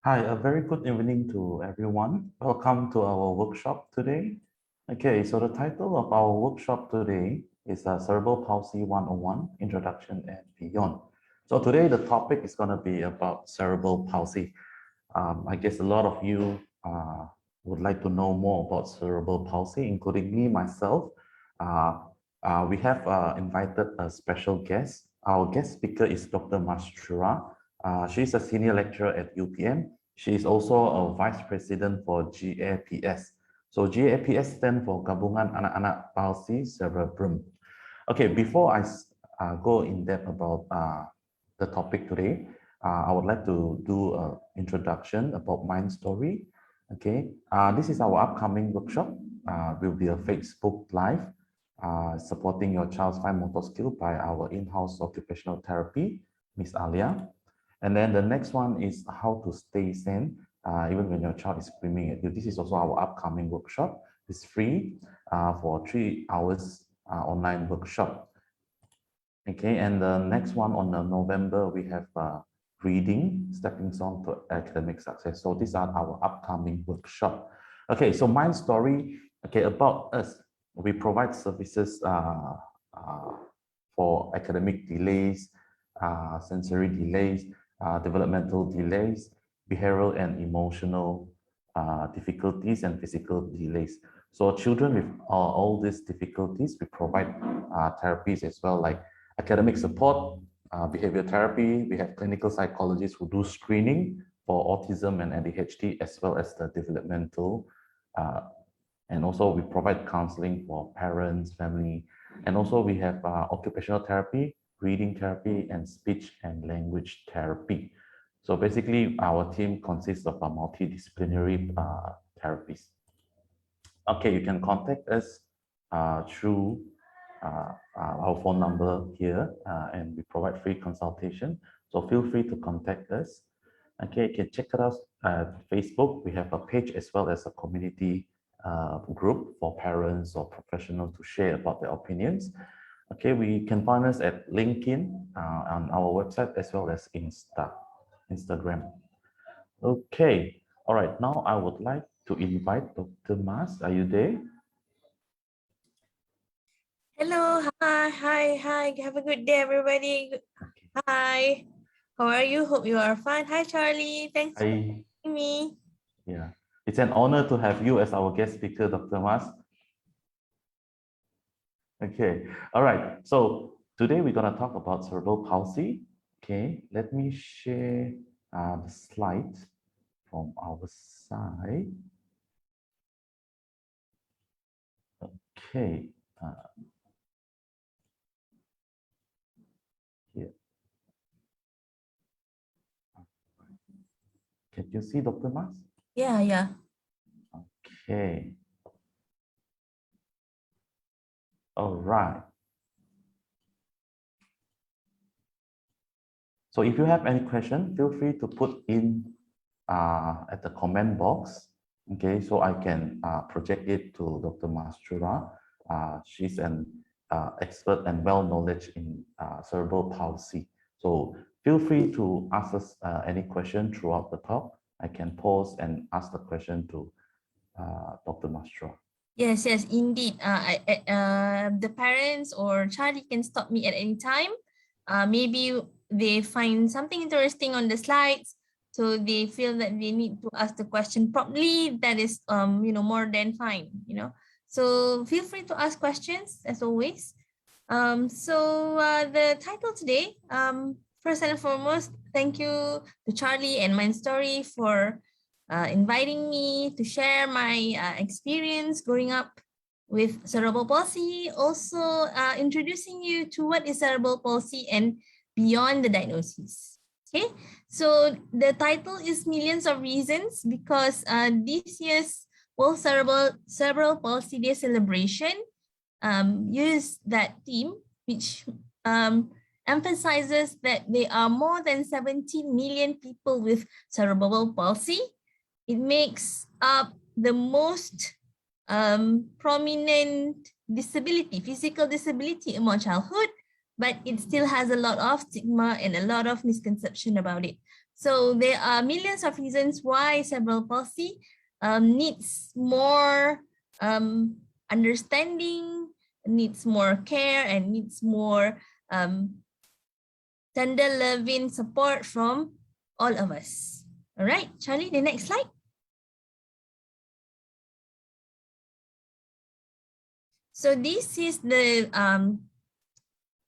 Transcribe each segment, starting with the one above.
Hi, a very good evening to everyone. Welcome to our workshop today. Okay, so the title of our workshop today is Cerebral Palsy 101, Introduction and Beyond. So today the topic is going to be about cerebral palsy. I guess a lot of you would like to know more about cerebral palsy, including me, myself. Uh, we have invited a special guest. Our guest speaker is Dr. Mastura. She's a senior lecturer at UPM. She is also a vice president for GAPS. So GAPS stands for Gabungan Anak-Anak Palsi Serebrum. Okay, before I go in depth about the topic today, I would like to do an introduction about my story. Okay, this is our upcoming workshop. Will be a Facebook Live supporting your child's fine motor skill by our in-house occupational therapy, Miss Alia. And then the next one is how to stay sane even when your child is screaming at you. This is also our upcoming workshop. It's free for 3 hours online workshop. Okay, and the next one on November, we have reading, stepping stone to academic success. So these are our upcoming workshop. Okay, so my story, okay, about us. We provide services for academic delays, sensory delays, developmental delays, behavioral and emotional difficulties, and physical delays. So children with all these difficulties, we provide therapies as well, like academic support, behavior therapy. We have clinical psychologists who do screening for autism and ADHD, as well as the developmental. And also we provide counseling for parents, family, and also we have occupational therapy, reading therapy, and speech and language therapy. So basically, our team consists of a multidisciplinary therapies. Okay, you can contact us through our phone number here, and we provide free consultation. So feel free to contact us. Okay, you can check it out at Facebook. We have a page as well as a community group for parents or professionals to share about their opinions. Okay, we can find us at LinkedIn on our website as well as Instagram. Okay, all right. Now I would like to invite Dr. Mas. Are you there? Hello, hi. Have a good day, everybody. Okay. Hi, how are you? Hope you are fine. Hi, Charlie. Thanks for having me. Yeah, it's an honor to have you as our guest speaker, Dr. Mas. Okay, all right. So today we're going to talk about cerebral palsy. Okay, let me share the slides from our side. Okay. Here. Can you see Dr. Mas? Yeah. Okay. All right. So if you have any question, feel free to put in at the comment box. Okay, so I can project it to Dr. Mastura. She's an expert and well knowledge in cerebral palsy. So feel free to ask us any question throughout the talk. I can pause and ask the question to Dr. Mastura. Yes, indeed. The parents or Charlie can stop me at any time. Maybe they find something interesting on the slides, so they feel that they need to ask the question properly. That is, more than fine. So feel free to ask questions as always. The title today, first and foremost, thank you to Charlie and Mind Story for inviting me to share my experience growing up with cerebral palsy, also introducing you to what is cerebral palsy and beyond the diagnosis. Okay, so the title is Millions of Reasons because this year's World Cerebral Palsy Day celebration used that theme, which emphasizes that there are more than 17 million people with cerebral palsy. It makes up the most prominent disability, physical disability among childhood, but it still has a lot of stigma and a lot of misconception about it. So there are millions of reasons why cerebral palsy needs more understanding, needs more care, and needs more tender loving support from all of us. All right, Charlie, the next slide. So this is the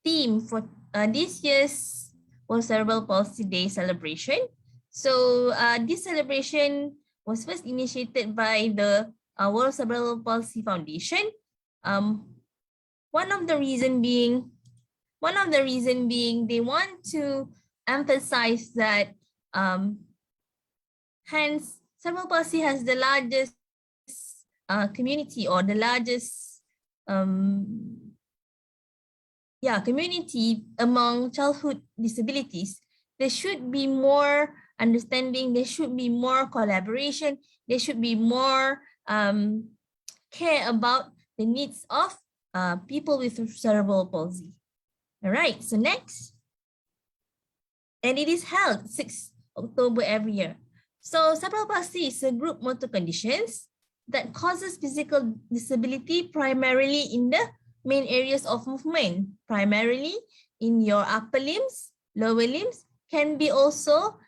theme for this year's World Cerebral Palsy Day celebration. So this celebration was first initiated by the World Cerebral Palsy Foundation. One of the reason being they want to emphasize that hence cerebral palsy has the largest community, or the largest community among childhood disabilities. There should be more understanding, there should be more collaboration, there should be more care about the needs of people with cerebral palsy. All right, so next. And it is held 6 October every year. So cerebral palsy is a group motor conditions that causes physical disability primarily in the main areas of movement, primarily in your upper limbs, lower limbs, can be also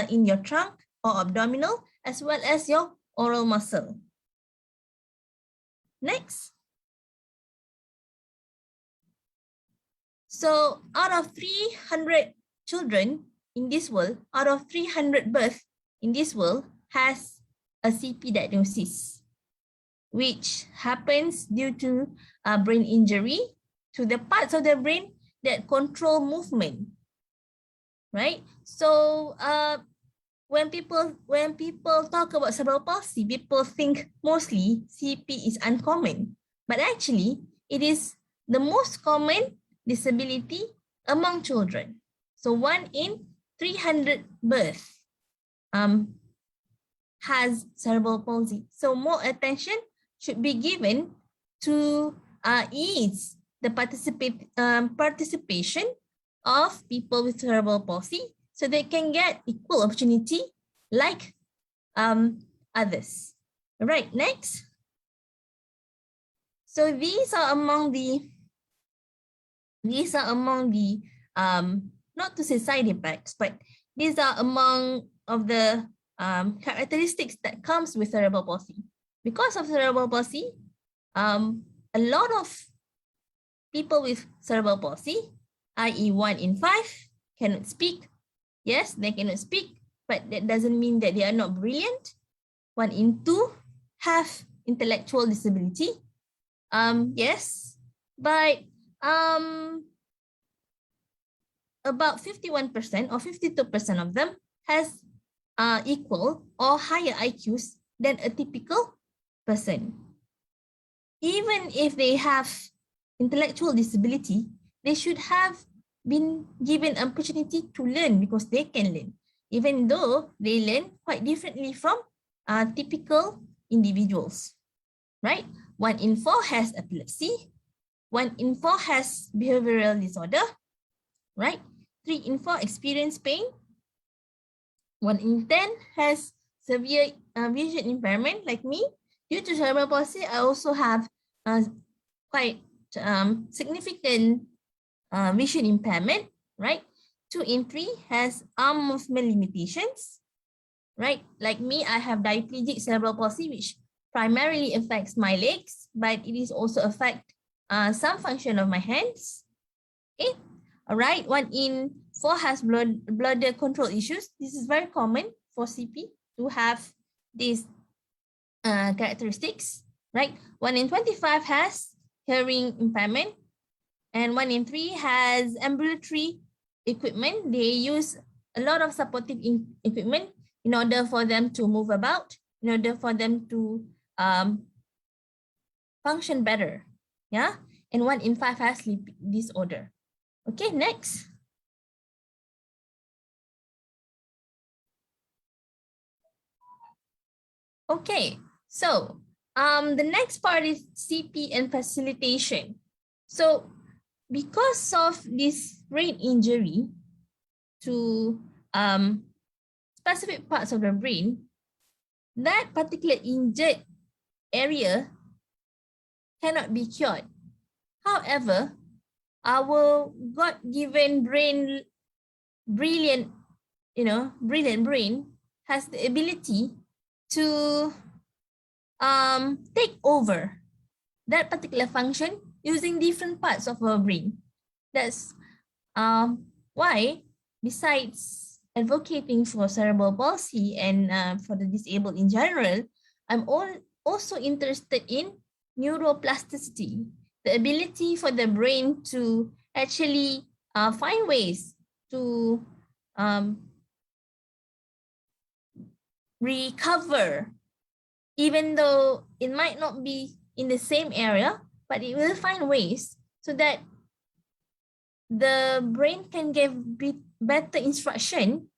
in your trunk or abdominal, as well as your oral muscle. Next. So out of 300 children in this world, out of 300 births in this world has a CP diagnosis, which happens due to brain injury to the parts of the brain that control movement, right? So when people talk about cerebral palsy, people think mostly CP is uncommon, but actually it is the most common disability among children. So 1 in 300 births has cerebral palsy. So more attention should be given to ease the participation of people with cerebral palsy so they can get equal opportunity like others. All right, next. So these are among the not to say side effects, but these are among of the characteristics that comes with cerebral palsy. Because of cerebral palsy, a lot of people with cerebral palsy, i.e. 1 in 5, cannot speak. Yes, they cannot speak, but that doesn't mean that they are not brilliant. 1 in 2 have intellectual disability. Yes, but about 51% or 52% of them has equal or higher IQs than a typical person. Even if they have intellectual disability, they should have been given an opportunity to learn because they can learn, even though they learn quite differently from typical individuals, right? 1 in 4 has epilepsy, 1 in 4 has behavioral disorder, right? 3 in 4 experience pain, 1 in 10 has severe vision impairment like me. Due to cerebral palsy, I also have quite significant vision impairment, right? 2 in 3 has arm movement limitations, right? Like me, I have diplegic cerebral palsy, which primarily affects my legs, but it is also affect some function of my hands. Okay, all right. 1 in 4 has bladder control issues. This is very common for CP to have these characteristics, right? 1 in 25 has hearing impairment, and 1 in 3 has ambulatory equipment. They use a lot of supportive equipment in order for them to move about, in order for them to function better. Yeah, and 1 in 5 has sleep disorder. Okay, next. Okay, so the next part is CP and facilitation. So because of this brain injury to specific parts of the brain, that particular injured area cannot be cured. However, our God-given brilliant brain has the ability to take over that particular function using different parts of our brain. That's why, besides advocating for cerebral palsy and for the disabled in general, I'm also interested in neuroplasticity, the ability for the brain to actually find ways to recover, even though it might not be in the same area, but it will find ways so that the brain can give better instruction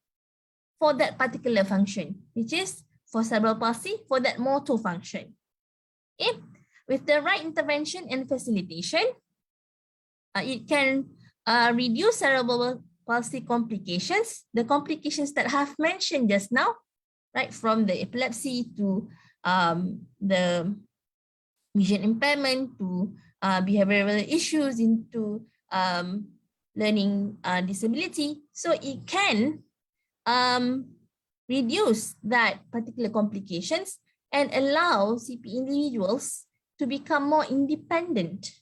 for that particular function, which is for cerebral palsy, for that motor function. Okay? With the right intervention and facilitation, it can reduce cerebral palsy complications, the complications that I have mentioned just now, right, from the epilepsy to the vision impairment to behavioral issues into learning disability. So it can reduce that particular complications and allow CP individuals to become more independent,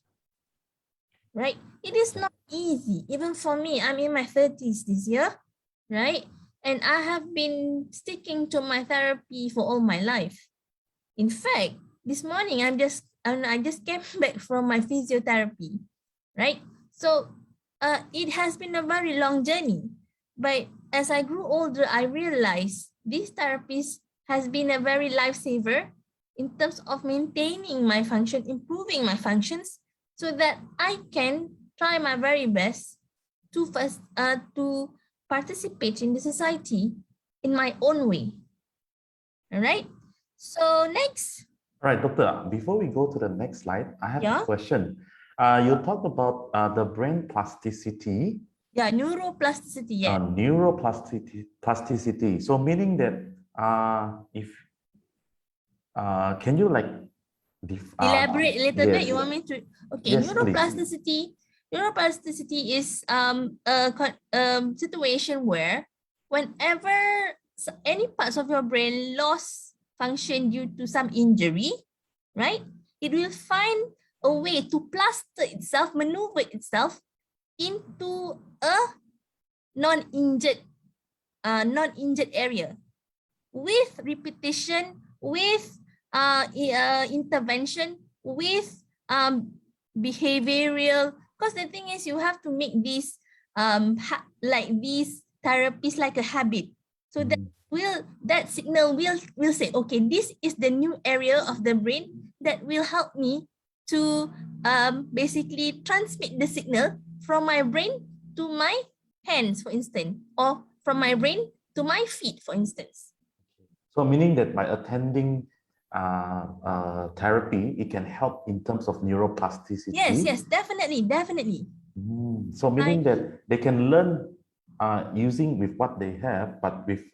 right? It is not easy, even for me. I'm in my 30s this year, right? And I have been sticking to my therapy for all my life. In fact, this morning I just came back from my physiotherapy, right? So it has been a very long journey. But as I grew older, I realized this therapist has been a very lifesaver in terms of maintaining my function, improving my functions, so that I can try my very best to participate in the society in my own way. All right. So next. All right, Doctor, before we go to the next slide, I have a question. You talked about the brain plasticity. Yeah, neuroplasticity. Yeah. Neuroplasticity. So meaning that if can you like elaborate a little bit? You want me to? Okay, yes, neuroplasticity. Please. Neuroplasticity is a situation where whenever any parts of your brain lost function due to some injury, right? It will find a way to plaster itself, maneuver itself into a non-injured area with repetition, with intervention, with behavioral. Because the thing is, you have to make these like these therapies like a habit, so that that signal will say, okay, this is the new area of the brain that will help me to basically transmit the signal from my brain to my hands, for instance, or from my brain to my feet, for instance. So meaning that by attending therapy, it can help in terms of neuroplasticity. Yes, definitely. So meaning that they can learn using with what they have, but with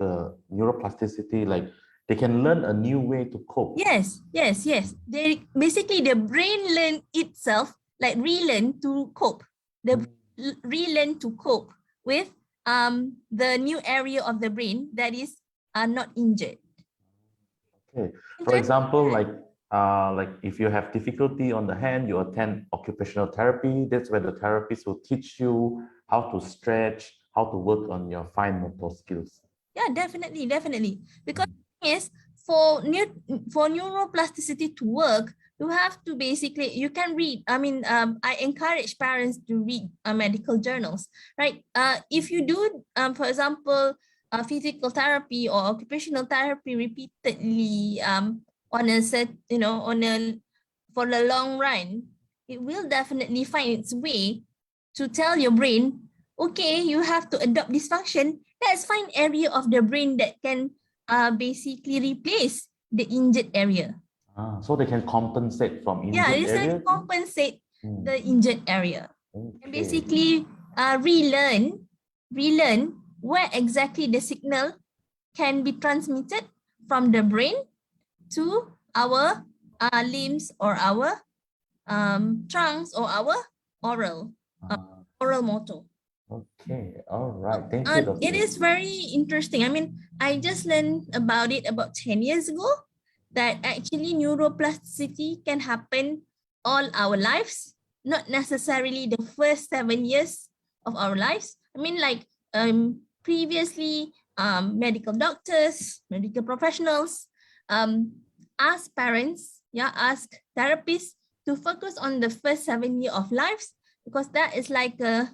neuroplasticity, like they can learn a new way to cope. Yes. They basically, the brain learn itself, like relearn to cope. Relearn to cope with the new area of the brain that is not injured. Okay. For example, like if you have difficulty on the hand, you attend occupational therapy. That's where the therapist will teach you how to stretch, how to work on your fine motor skills. Yeah, definitely. Because yes, for neuroplasticity to work, you have to basically, you can read. I mean, I encourage parents to read medical journals, right? If you do, for example, physical therapy or occupational therapy repeatedly on a set, for the long run, it will definitely find its way to tell your brain, okay, you have to adopt this function. Let's find area of the brain that can basically replace the injured area. So they can compensate from injured area? Yeah, they can compensate the injured area. Okay. And basically relearn where exactly the signal can be transmitted from the brain to our limbs or our trunks or our oral motor. Okay, all right. Thank you, Doctor. It is very interesting. I mean, I just learned about it about 10 years ago, that actually neuroplasticity can happen all our lives, not necessarily the first 7 years of our lives. I mean, like previously, medical doctors, medical professionals, ask parents, ask therapists to focus on the first 7 years of lives, because that is like a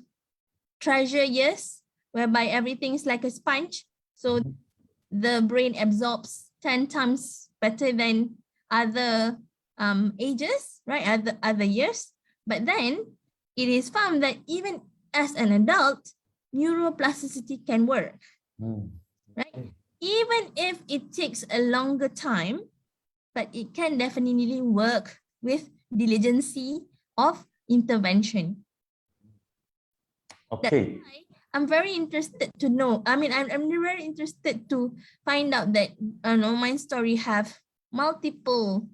treasure years whereby everything is like a sponge. So the brain absorbs 10 times better than other ages, right? Other years. But then it is found that even as an adult, neuroplasticity can work, right? Even if it takes a longer time, but it can definitely work with diligence of intervention. Okay. That's why I'm very interested to know. I mean, I'm very interested to find out that Mind Story have multiple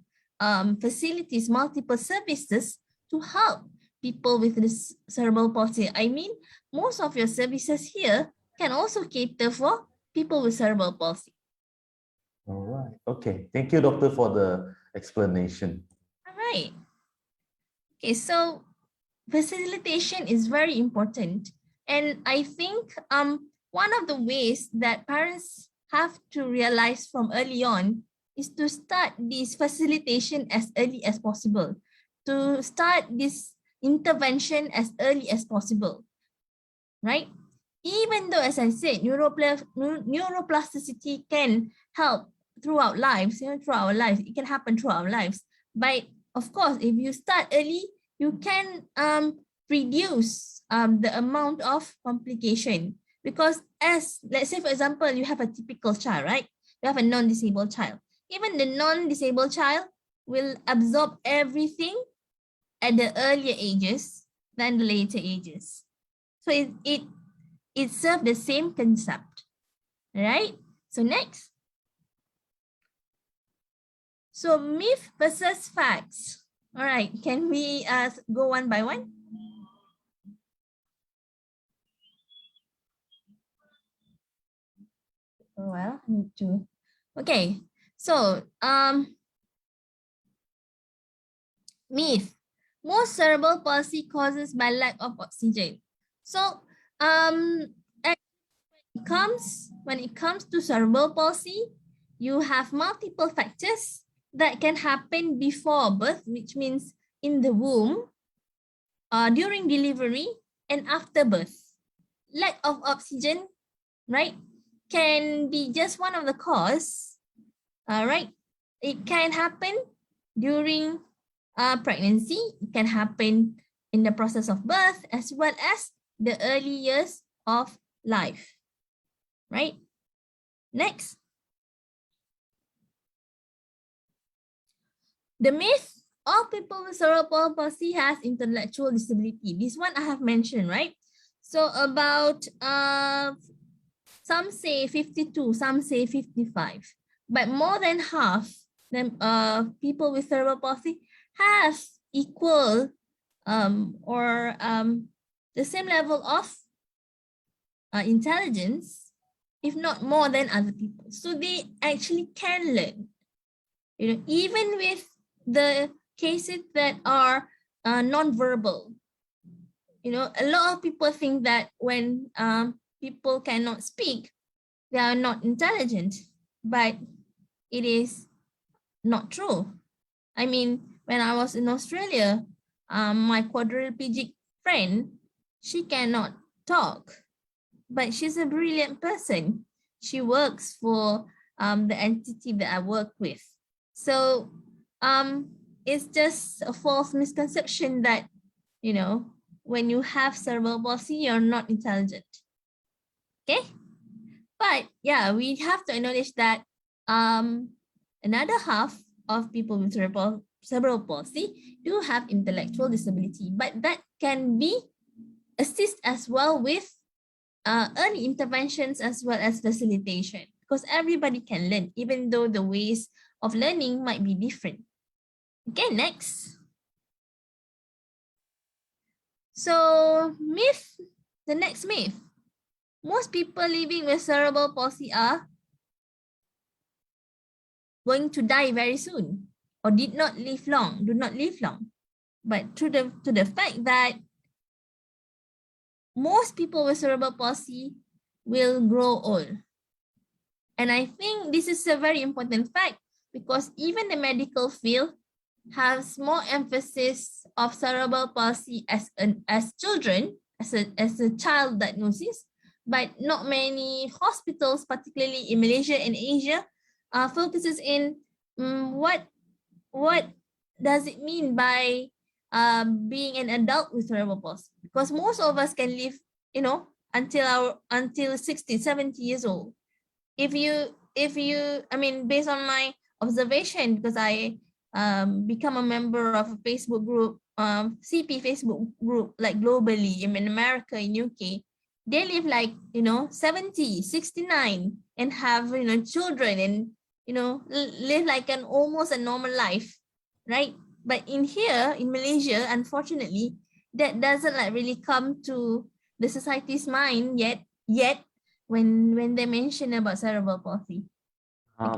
facilities, multiple services to help people with this cerebral palsy. I mean, most of your services here can also cater for people with cerebral palsy. All right. Okay. Thank you, Doctor, for the explanation. All right. Okay, so facilitation is very important. And I think one of the ways that parents have to realize from early on is to start this facilitation as early as possible, to start this intervention as early as possible, right? Even though, as I said, neuroplasticity can help throughout lives, throughout our lives, it can happen throughout our lives. But of course, if you start early, you can reduce the amount of complication, because as, let's say, for example, you have a typical child, right? You have a non-disabled child. Even the non-disabled child will absorb everything at the earlier ages than the later ages. So it serves the same concept, right? So next. So myth versus facts. All right, can we go one by one? Well, I need to. Okay, so myth. Most cerebral palsy causes by lack of oxygen. So when it comes to cerebral palsy, you have multiple factors that can happen before birth, which means in the womb, during delivery, and after birth. Lack of oxygen, right, can be just one of the cause, right? It can happen during pregnancy, it can happen in the process of birth, as well as the early years of life, right? Next. The myth, all people with cerebral palsy has intellectual disability. This one I have mentioned, right? So about some say 52, some say 55, but more than half them people with cerebral palsy have equal or the same level of intelligence, if not more than other people. So they actually can learn, even with the cases that are non-verbal. A lot of people think that when people cannot speak, they are not intelligent, but it is not true. I mean, when I was in Australia, my quadriplegic friend, she cannot talk, but she's a brilliant person. She works for the entity that I work with. So it's just a false misconception that, when you have cerebral palsy, you're not intelligent. Okay? But yeah, we have to acknowledge that another half of people with cerebral palsy do have intellectual disability, but that can be assisted as well with early interventions as well as facilitation. because everybody can learn, even though the ways of learning might be different. Okay, next. So the next myth. Most people living with cerebral palsy are going to die very soon or do not live long. But to the fact that most people with cerebral palsy will grow old. And I think this is a very important fact because even the medical field has more emphasis of cerebral palsy as children, as a child diagnosis, but not many hospitals, particularly in Malaysia and Asia, focuses in what does it mean by being an adult with cerebral palsy, because most of us can live, until 60, 70 years old. If you, I mean, based on my observation, because I become a member of a Facebook group, CP Facebook group, like globally in America, in UK, they live like, 70, 69 and have, children and, live like almost a normal life, right? But in here, in Malaysia, unfortunately, that doesn't like really come to the society's mind yet when they mention about cerebral palsy.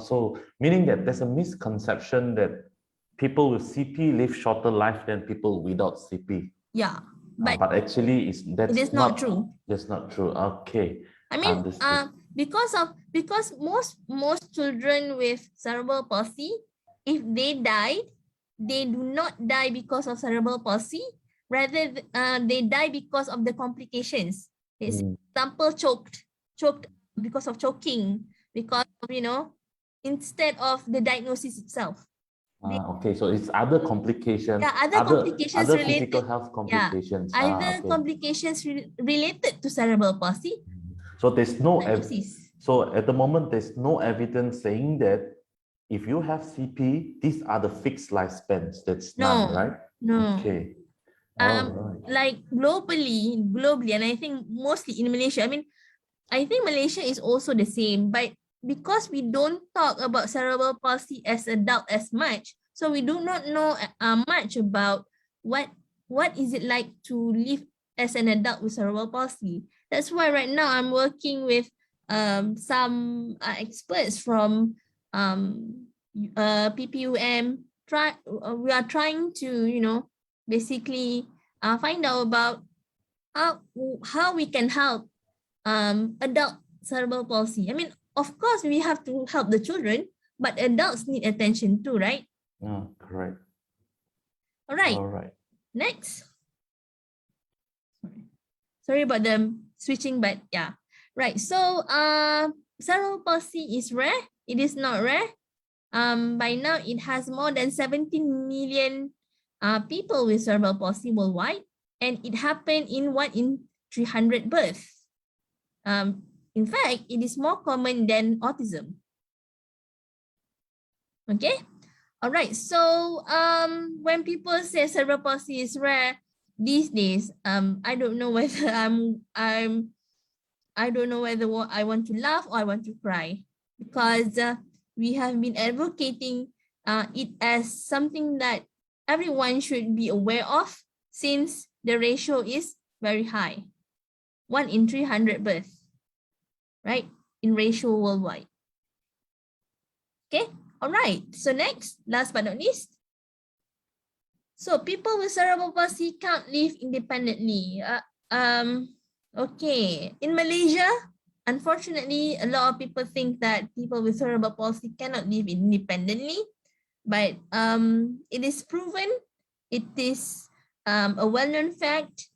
So meaning that there's a misconception that people with CP live shorter life than people without CP. Yeah, but actually it is not true. That's not true. Okay. I mean, because most children with cerebral palsy, if they died, they do not die because of cerebral palsy. Rather, they die because of the complications. Example, choked because of choking, because of, instead of the diagnosis itself. Okay, so it's other complications. Yeah, other complications other related, physical health complications. Yeah, other complications related to cerebral palsy. So there's no so at the moment there's no evidence saying that if you have CP, these are the fixed lifespans. That's none, right? No. Okay. Like globally, and I think mostly in Malaysia. I mean, I think Malaysia is also the same, but because we don't talk about cerebral palsy as adult as much, so we do not know much about what is it like to live as an adult with cerebral palsy. That's why right now I'm working with some experts from PPUM. We are trying to basically find out about how we can help adult cerebral palsy. I mean, of course, we have to help the children, but adults need attention too, right? Correct. All right. Next. Sorry about the switching, but yeah. Right. So cerebral palsy is rare. It is not rare. By now, it has more than 17 million people with cerebral palsy worldwide, and it happened in 1 in 300 births. In fact, it is more common than autism. Okay. All right. So when people say cerebral palsy is rare these days, I don't know whether I don't know whether I want to laugh or I want to cry, because we have been advocating it as something that everyone should be aware of, since the ratio is very high, 1 in 300 births, right, in ratio worldwide. Okay, all right. So next, last but not least, so people with cerebral palsy can't live independently. Okay, in Malaysia, unfortunately, a lot of people think that people with cerebral palsy cannot live independently, but it is proven, it is a well-known fact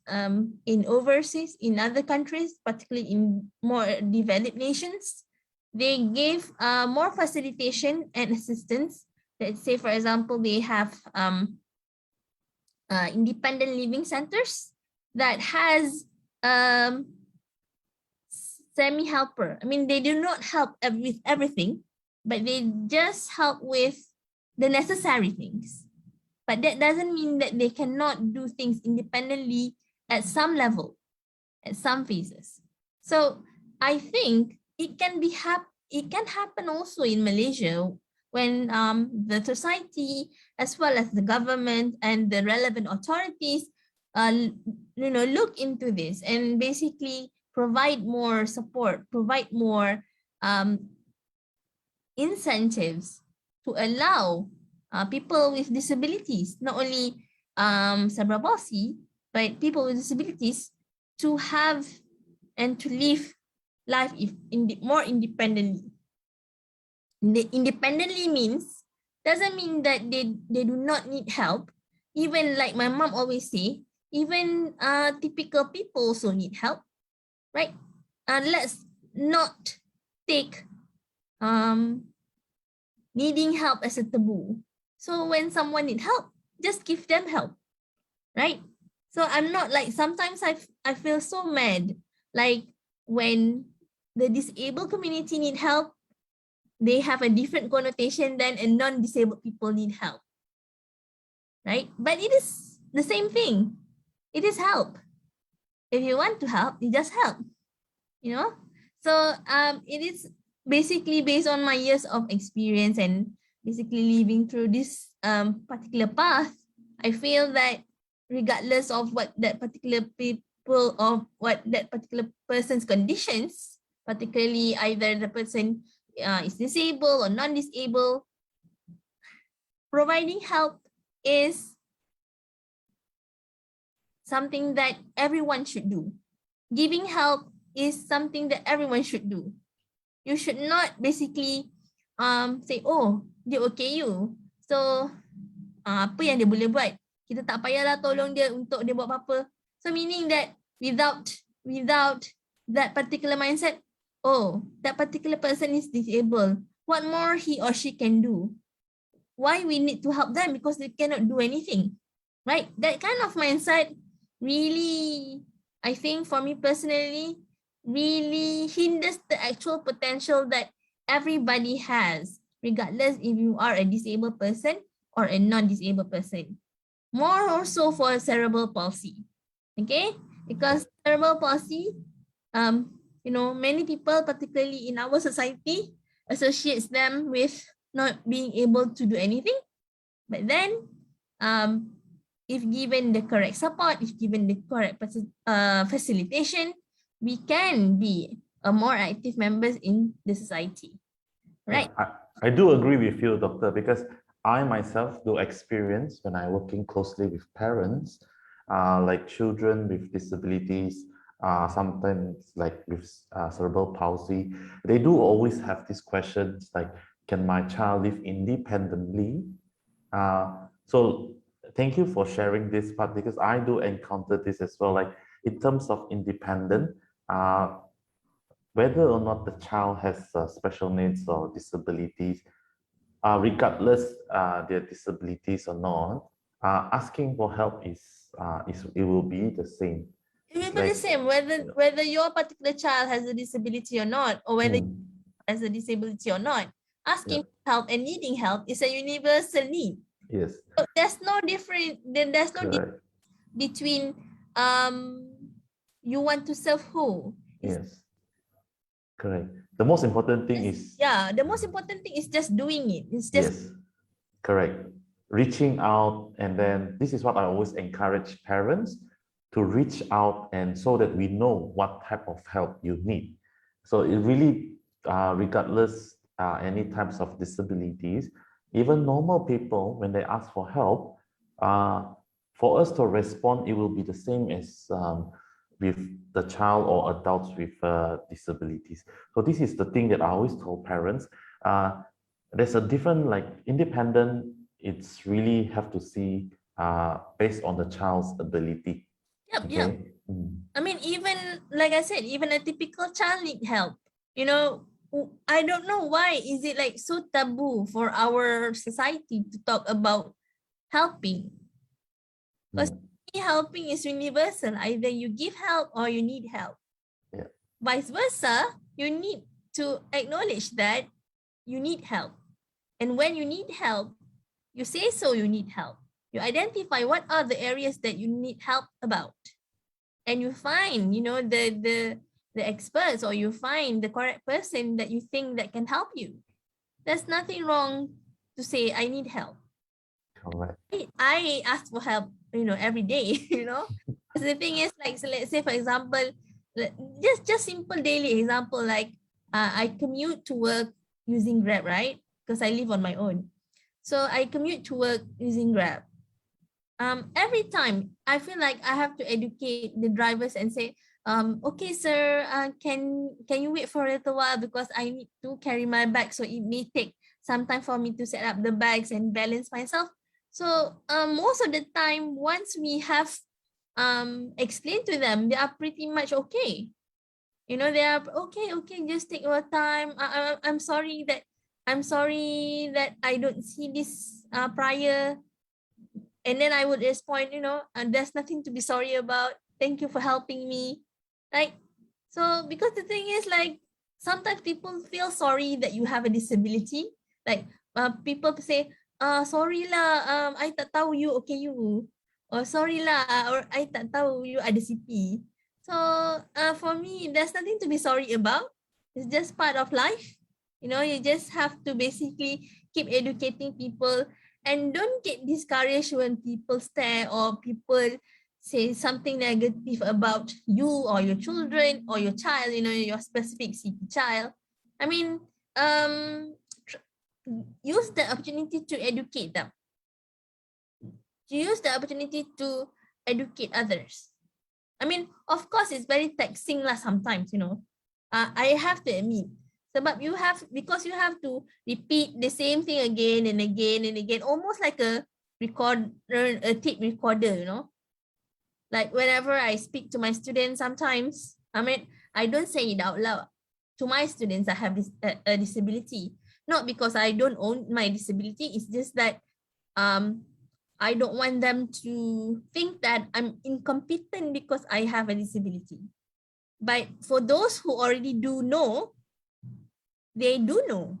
in overseas, in other countries, particularly in more developed nations. They give more facilitation and assistance. Let's say, for example, they have independent living centers that has semi-helper. I mean, they do not help with everything, but they just help with the necessary things. But that doesn't mean that they cannot do things independently at some level, at some phases. So I think it can it can happen also in Malaysia when the society as well as the government and the relevant authorities look into this and basically provide more support, provide more incentives to allow people with disabilities, not only cerebral palsy, but people with disabilities to have and to live life more independently. Independently doesn't mean that they do not need help. Even like my mom always say, even typical people also need help, right? Let's not take needing help as a taboo. So when someone need help, just give them help, right? So I'm not like, sometimes I feel so mad, like when the disabled community need help, they have a different connotation than a non-disabled people need help, right? But it is the same thing. It is help. If you want to help, you just help, you know? So it is basically based on my years of experience and basically living through this particular path. I feel that regardless of what that particular people or what that particular person's conditions, particularly either the person is disabled or non-disabled, providing help is something that everyone should do. Giving help is something that everyone should do. You should not basically say, oh, dia okay you. So apa yang dia boleh buat? Kita tak payahlah tolong dia untuk dia buat apa-apa. So meaning that without that particular mindset, oh, that particular person is disabled. What more he or she can do? Why we need to help them? Because they cannot do anything, right? That kind of mindset really, I think for me personally, really hinders the actual potential that everybody has, regardless if you are a disabled person or a non-disabled person. More also for cerebral palsy, okay? Because cerebral palsy, many people, particularly in our society, associates them with not being able to do anything. But then, if given the correct support, if given the correct facilitation, we can be a more active members in the society, right? Yeah, I do agree with you, doctor, because I myself do experience when I'm working closely with parents, like children with disabilities, sometimes like with cerebral palsy. They do always have these questions like, can my child live independently? So thank you for sharing this part, because I do encounter this as well. Like in terms of independent, whether or not the child has special needs or disabilities, regardless their disabilities or not, asking for help it will be the same. It will be the same whether your particular child has a disability or not, or whether has a disability or not. Asking for help and needing help is a universal need. Yes. So there's no difference between you want to serve who. Yes. Correct. The most important thing is, the most important thing is just doing it. It's just, yes, correct. Reaching out, and then this is what I always encourage parents to reach out, and so that we know what type of help you need. So it really, regardless any types of disabilities, even normal people, when they ask for help, for us to respond, it will be the same as with the child or adults with disabilities. So this is the thing that I always told parents. There's a different, like independent, it's really have to see based on the child's ability. Yep, okay? yep. I mean, even like I said, even a typical child need help. You know, I don't know why is it like so taboo for our society to talk about helping. Because helping is universal. Either you give help or you need help. Yeah. Vice versa, you need to acknowledge that you need help. And when you need help, you say so you need help. You identify what are the areas that you need help about. And you find, you know, the the experts or you find the correct person that you think that can help you. There's nothing wrong to say, I need help. Correct. I ask for help, every day, Because the thing is, like, so let's say, for example, just simple daily example, like I commute to work using Grab, right? Because I live on my own. So I commute to work using Grab. Every time I feel like I have to educate the drivers and say, okay, sir, can you wait for a little while because I need to carry my bag, so it may take some time for me to set up the bags and balance myself. So most of the time, once we have explained to them, they are pretty much okay. They are okay, just take your time. I'm sorry that I don't see this prior. And then I would respond, there's nothing to be sorry about. Thank you for helping me. Right? So because the thing is, like, sometimes people feel sorry that you have a disability. Like people say, sorry lah, I tak tahu you okay you. Or sorry lah, or I tak tahu you ada CP. So for me, there's nothing to be sorry about. It's just part of life. You just have to basically keep educating people and don't get discouraged when people stare or people say something negative about you or your children or your child, your specific CP child. I mean, use the opportunity to educate them. Use the opportunity to educate others. I mean, of course, it's very taxing lah sometimes, I have to admit. Sebab because you have to repeat the same thing again and again and again, almost like a tape recorder, Like whenever I speak to my students, sometimes, I don't say it out loud. To my students, I have a disability. Not because I don't own my disability, it's just that I don't want them to think that I'm incompetent because I have a disability. But for those who already do know, they do know.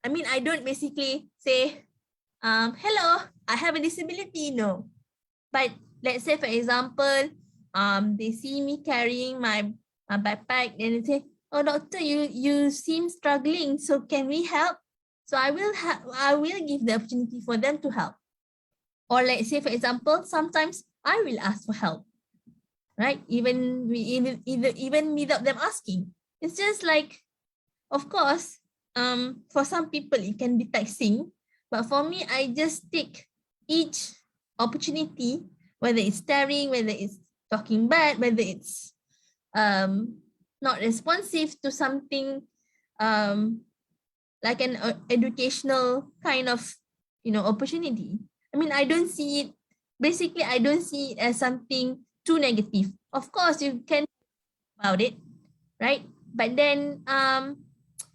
I mean, I don't basically say, hello, I have a disability, no. But let's say, for example, they see me carrying my backpack and they say, oh, doctor, you seem struggling, so can we help? So I will give the opportunity for them to help. Or let's say, for example, sometimes I will ask for help, right? Even without them asking. It's just like, of course, for some people it can be taxing, but for me, I just take each opportunity, whether it's staring, whether it's talking bad, whether it's not responsive to something like an educational kind of opportunity. I mean, I don't see it as something too negative. Of course, you can about it, right? But then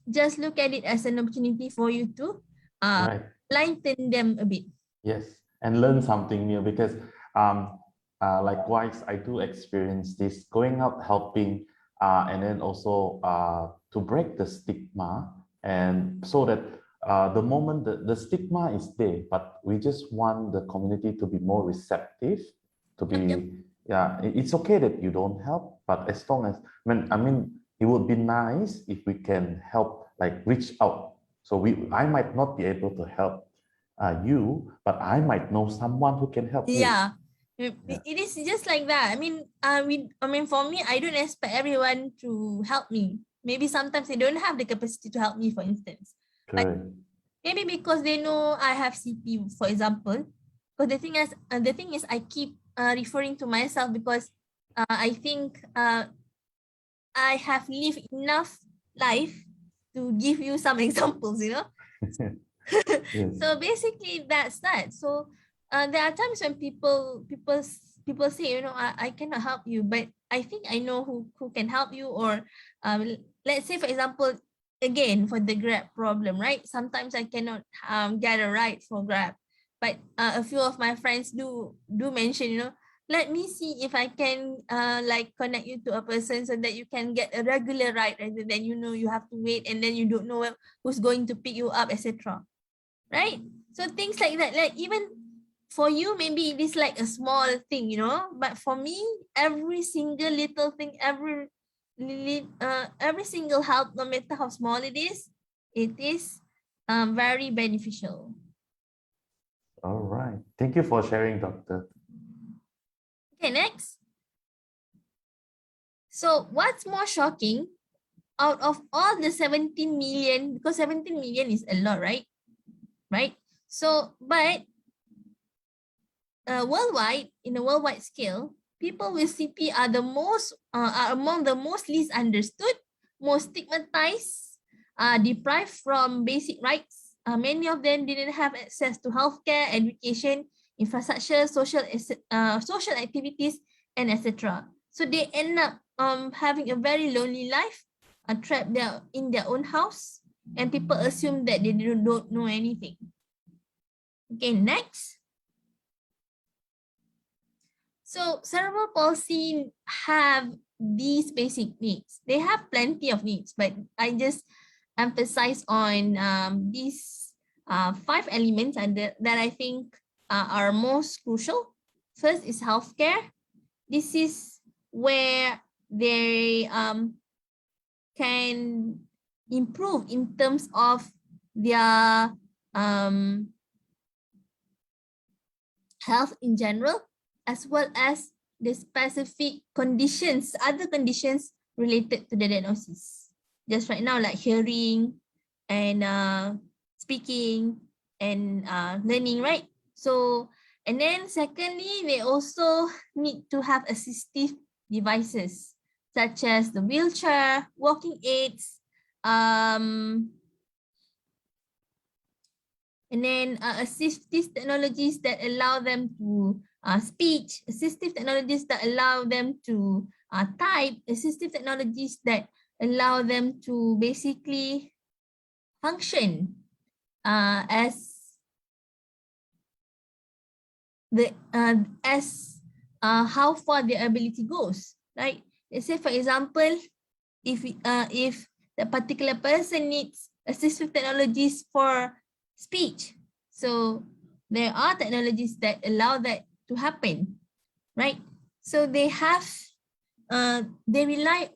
just look at it as an opportunity for you to Right. lighten them a bit. Yes, and learn something new because likewise, I do experience this going out helping and then also to break the stigma, and so that the moment the stigma is there, but we just want the community to be more receptive, to be, yeah, it's okay that you don't help, but as long as, I mean, it would be nice if we can help, like reach out. So I might not be able to help you, but I might know someone who can help you. Yeah. It is just like that. I mean, for me, I don't expect everyone to help me. Maybe sometimes they don't have the capacity to help me, for instance. Correct. But maybe because they know I have CP, for example. Because the thing is, I keep referring to myself because I think I have lived enough life to give you some examples, Yes. So basically that's that. So there are times when people say, I cannot help you, but I think I know who can help you. Or let's say, for example, again, for the Grab problem, right? Sometimes I cannot get a ride for Grab, but a few of my friends do mention, let me see if I can like connect you to a person so that you can get a regular ride rather than you have to wait and then you don't know who's going to pick you up, etc. Right? So things like that, like even for you, maybe it is like a small thing, but for me, every single little thing, every every single help, no matter how small it is very beneficial. All right. Thank you for sharing, Doctor. Okay, next. So what's more shocking, out of all the 17 million, because 17 million is a lot, right? Right? So, but worldwide, in a worldwide scale, people with CP are are among the most least understood, most stigmatized, deprived from basic rights. Many of them didn't have access to healthcare, education, infrastructure, social activities, and etc. So they end up having a very lonely life, trapped there in their own house, and people assume that they don't know anything. Okay, next. So cerebral palsy have these basic needs. They have plenty of needs, but I just emphasize on these 5 elements that I think are most crucial. First is healthcare. This is where they can improve in terms of their health in general, as well as the specific conditions, other conditions related to the diagnosis. Just right now, like hearing and speaking and learning, right? So, and then secondly, they also need to have assistive devices, such as the wheelchair, walking aids, and then assistive technologies that allow them to speech, assistive technologies that allow them to type, assistive technologies that allow them to basically function as how far their ability goes, right? Let's say, for example, if the particular person needs assistive technologies for speech, so there are technologies that allow that to happen, right? So we rely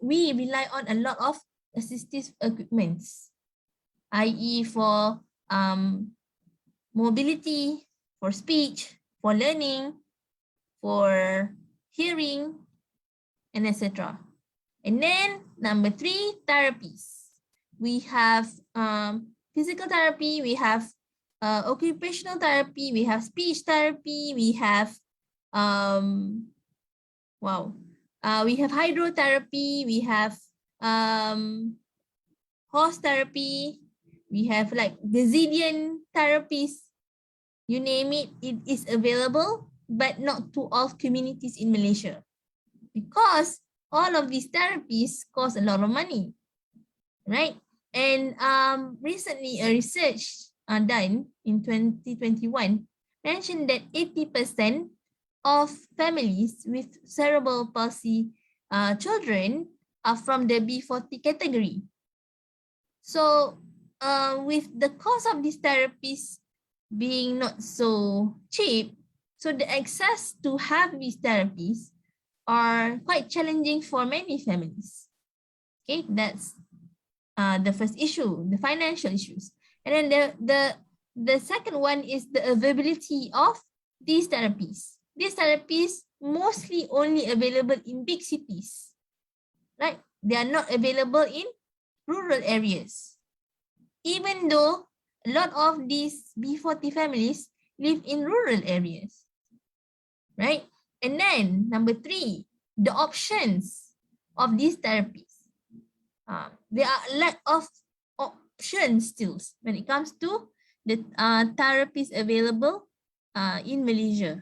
on a lot of assistive equipments, i.e. for mobility, for speech, for learning, for hearing, and etc. And then number 3, therapies. We have physical therapy, we have occupational therapy, we have speech therapy, we have we have hydrotherapy, we have horse therapy, we have like Brazilian therapies, you name it, it is available, but not to all communities in Malaysia, because all of these therapies cost a lot of money, right? And recently, a research done in 2021 mentioned that 80% of families with cerebral palsy children are from the B40 category. So with the cost of these therapies being not so cheap, so the access to have these therapies are quite challenging for many families. Okay, that's the first issue, the financial issues. And then the second one is the availability of these therapies. These therapies mostly only available in big cities, right? They are not available in rural areas, even though a lot of these B40 families live in rural areas, right? And then number 3, the options of these therapies. There are a lack of options still when it comes to the therapies available in Malaysia.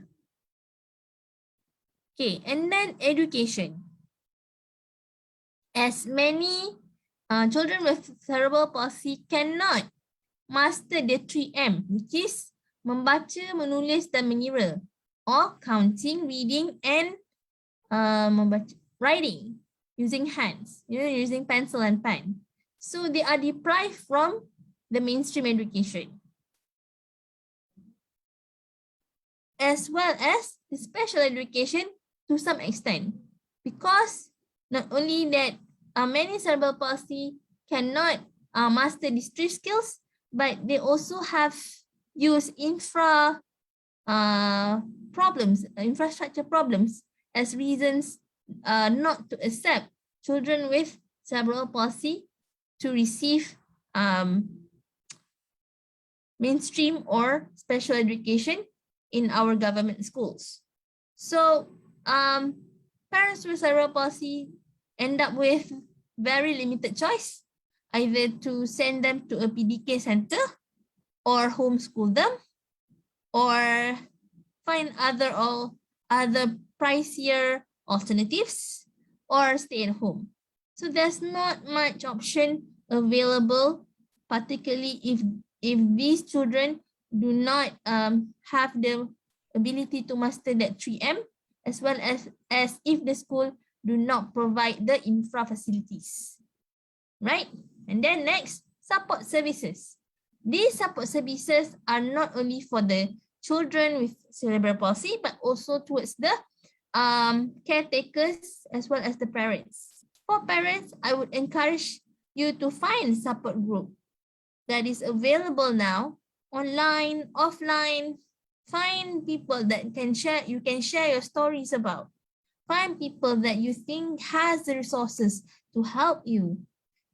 Okay, and then education. As many children with cerebral palsy cannot master the 3M, which is membaca, menulis, dan mengira, or counting, reading, and writing using hands, using pencil and pen. So they are deprived from the mainstream education, as well as the special education to some extent, because not only that many cerebral palsy cannot master these three skills, but they also have used infrastructure problems as reasons not to accept children with cerebral palsy to receive mainstream or special education in our government schools. So parents with cerebral palsy end up with very limited choice, either to send them to a PDK center or homeschool them, or find other pricier alternatives, or stay at home. So there's not much option available, particularly if these children do not have the ability to master that 3M, as well as if the school do not provide the infra facilities, right? And then next, support services. These support services are not only for the children with cerebral palsy, but also towards the caretakers as well as the parents. For parents, I would encourage you to find support group that is available now, online, offline. Find people that you can share your stories about. Find people that you think has the resources to help you,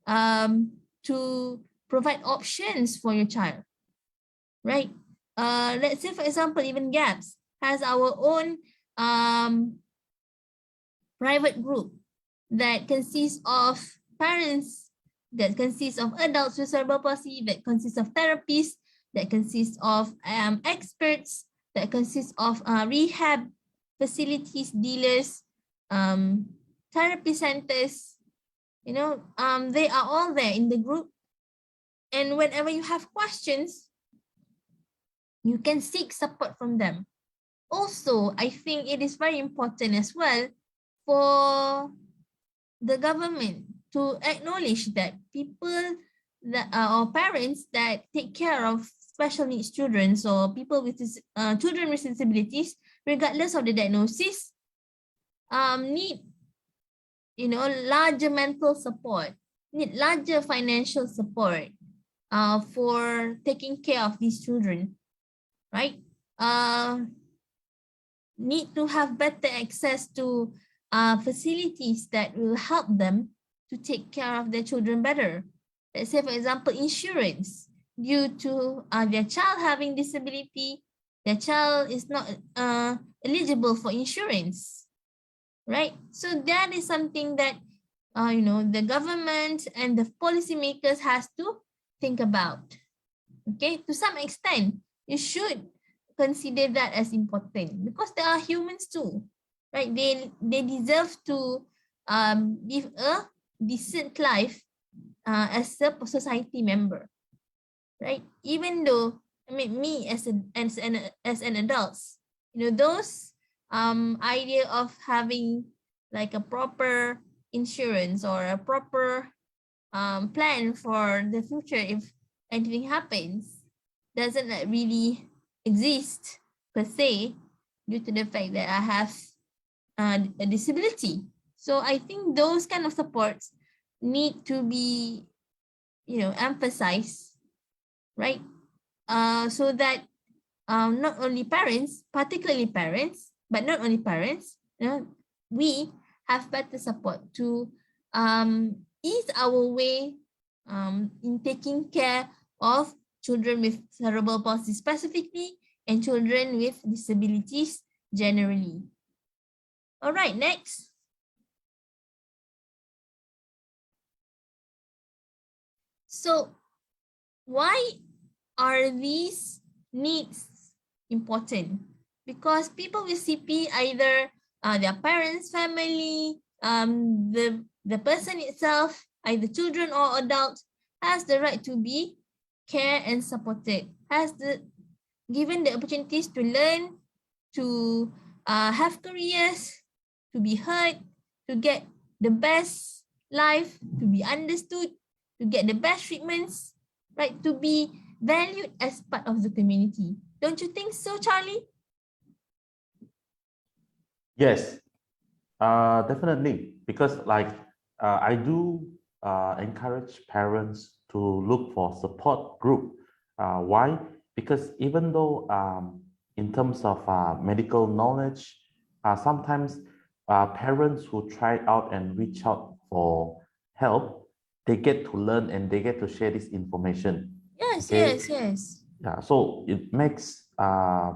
to provide options for your child, right? Let's say, for example, even GAPS has our own private group that consists of parents, that consists of adults with cerebral palsy, that consists of therapists, that consists of experts, that consists of rehab facilities, dealers, therapy centers. You know, they are all there in the group. And whenever you have questions, you can seek support from them. Also, I think it is very important as well for the government to acknowledge that people that or parents that take care of special needs children or people with children with disabilities, regardless of the diagnosis, need, you know, larger mental support, need larger financial support for taking care of these children, right? Need to have better access to facilities that will help them to take care of their children better. Let's say, for example, insurance. Due to their child having disability, their child is not eligible for insurance, right? So that is something that you know, the government and the policymakers has to think about. Okay, to some extent, you should consider that as important because they are humans too, right? They deserve to live a decent life as a society member, right? Even though, I mean, me as an adult, you know, those idea of having like a proper insurance or a proper plan for the future if anything happens doesn't really exist per se, due to the fact that I have a disability. So I think those kind of supports need to be, you know, emphasized, right? So that not only parents, particularly parents, but not only parents, you know, we have better support to ease our way in taking care of children with cerebral palsy specifically and children with disabilities generally. All right, next. So why are these needs important? Because people with CP, either their parents, family, the person itself, either children or adults, has the right to be cared and supported, has given the opportunities to learn, to have careers, to be heard, to get the best life, to be understood, to get the best treatments, right? To be valued as part of the community. Don't you think so, Charlie? Yes, definitely. Because like I do encourage parents to look for support group. Why? Because even though in terms of medical knowledge, sometimes parents who try out and reach out for help, they get to learn and they get to share this information. Yes, Okay. yes, yes. Yeah, so it makes the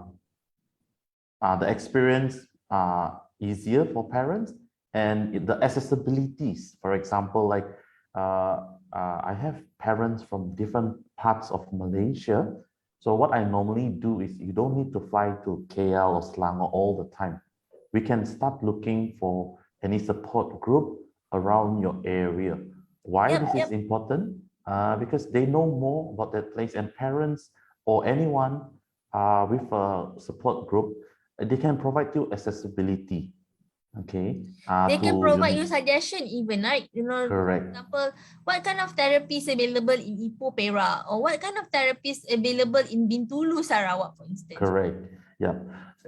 experience easier for parents and the accessibilities. For example, like I have parents from different parts of Malaysia. So what I normally do is you don't need to fly to KL or Selangor all the time. We can start looking for any support group around your area. Why Yep, this yep. is important? Because they know more about that place, and parents or anyone with a support group, they can provide you accessibility. Okay. They can To provide you unique. suggestion even, right? You know, for Correct. example, what kind of therapy is available in Ipoh, Perak, or what kind of therapy is available in Bintulu, Sarawak, for instance. Correct. Yeah.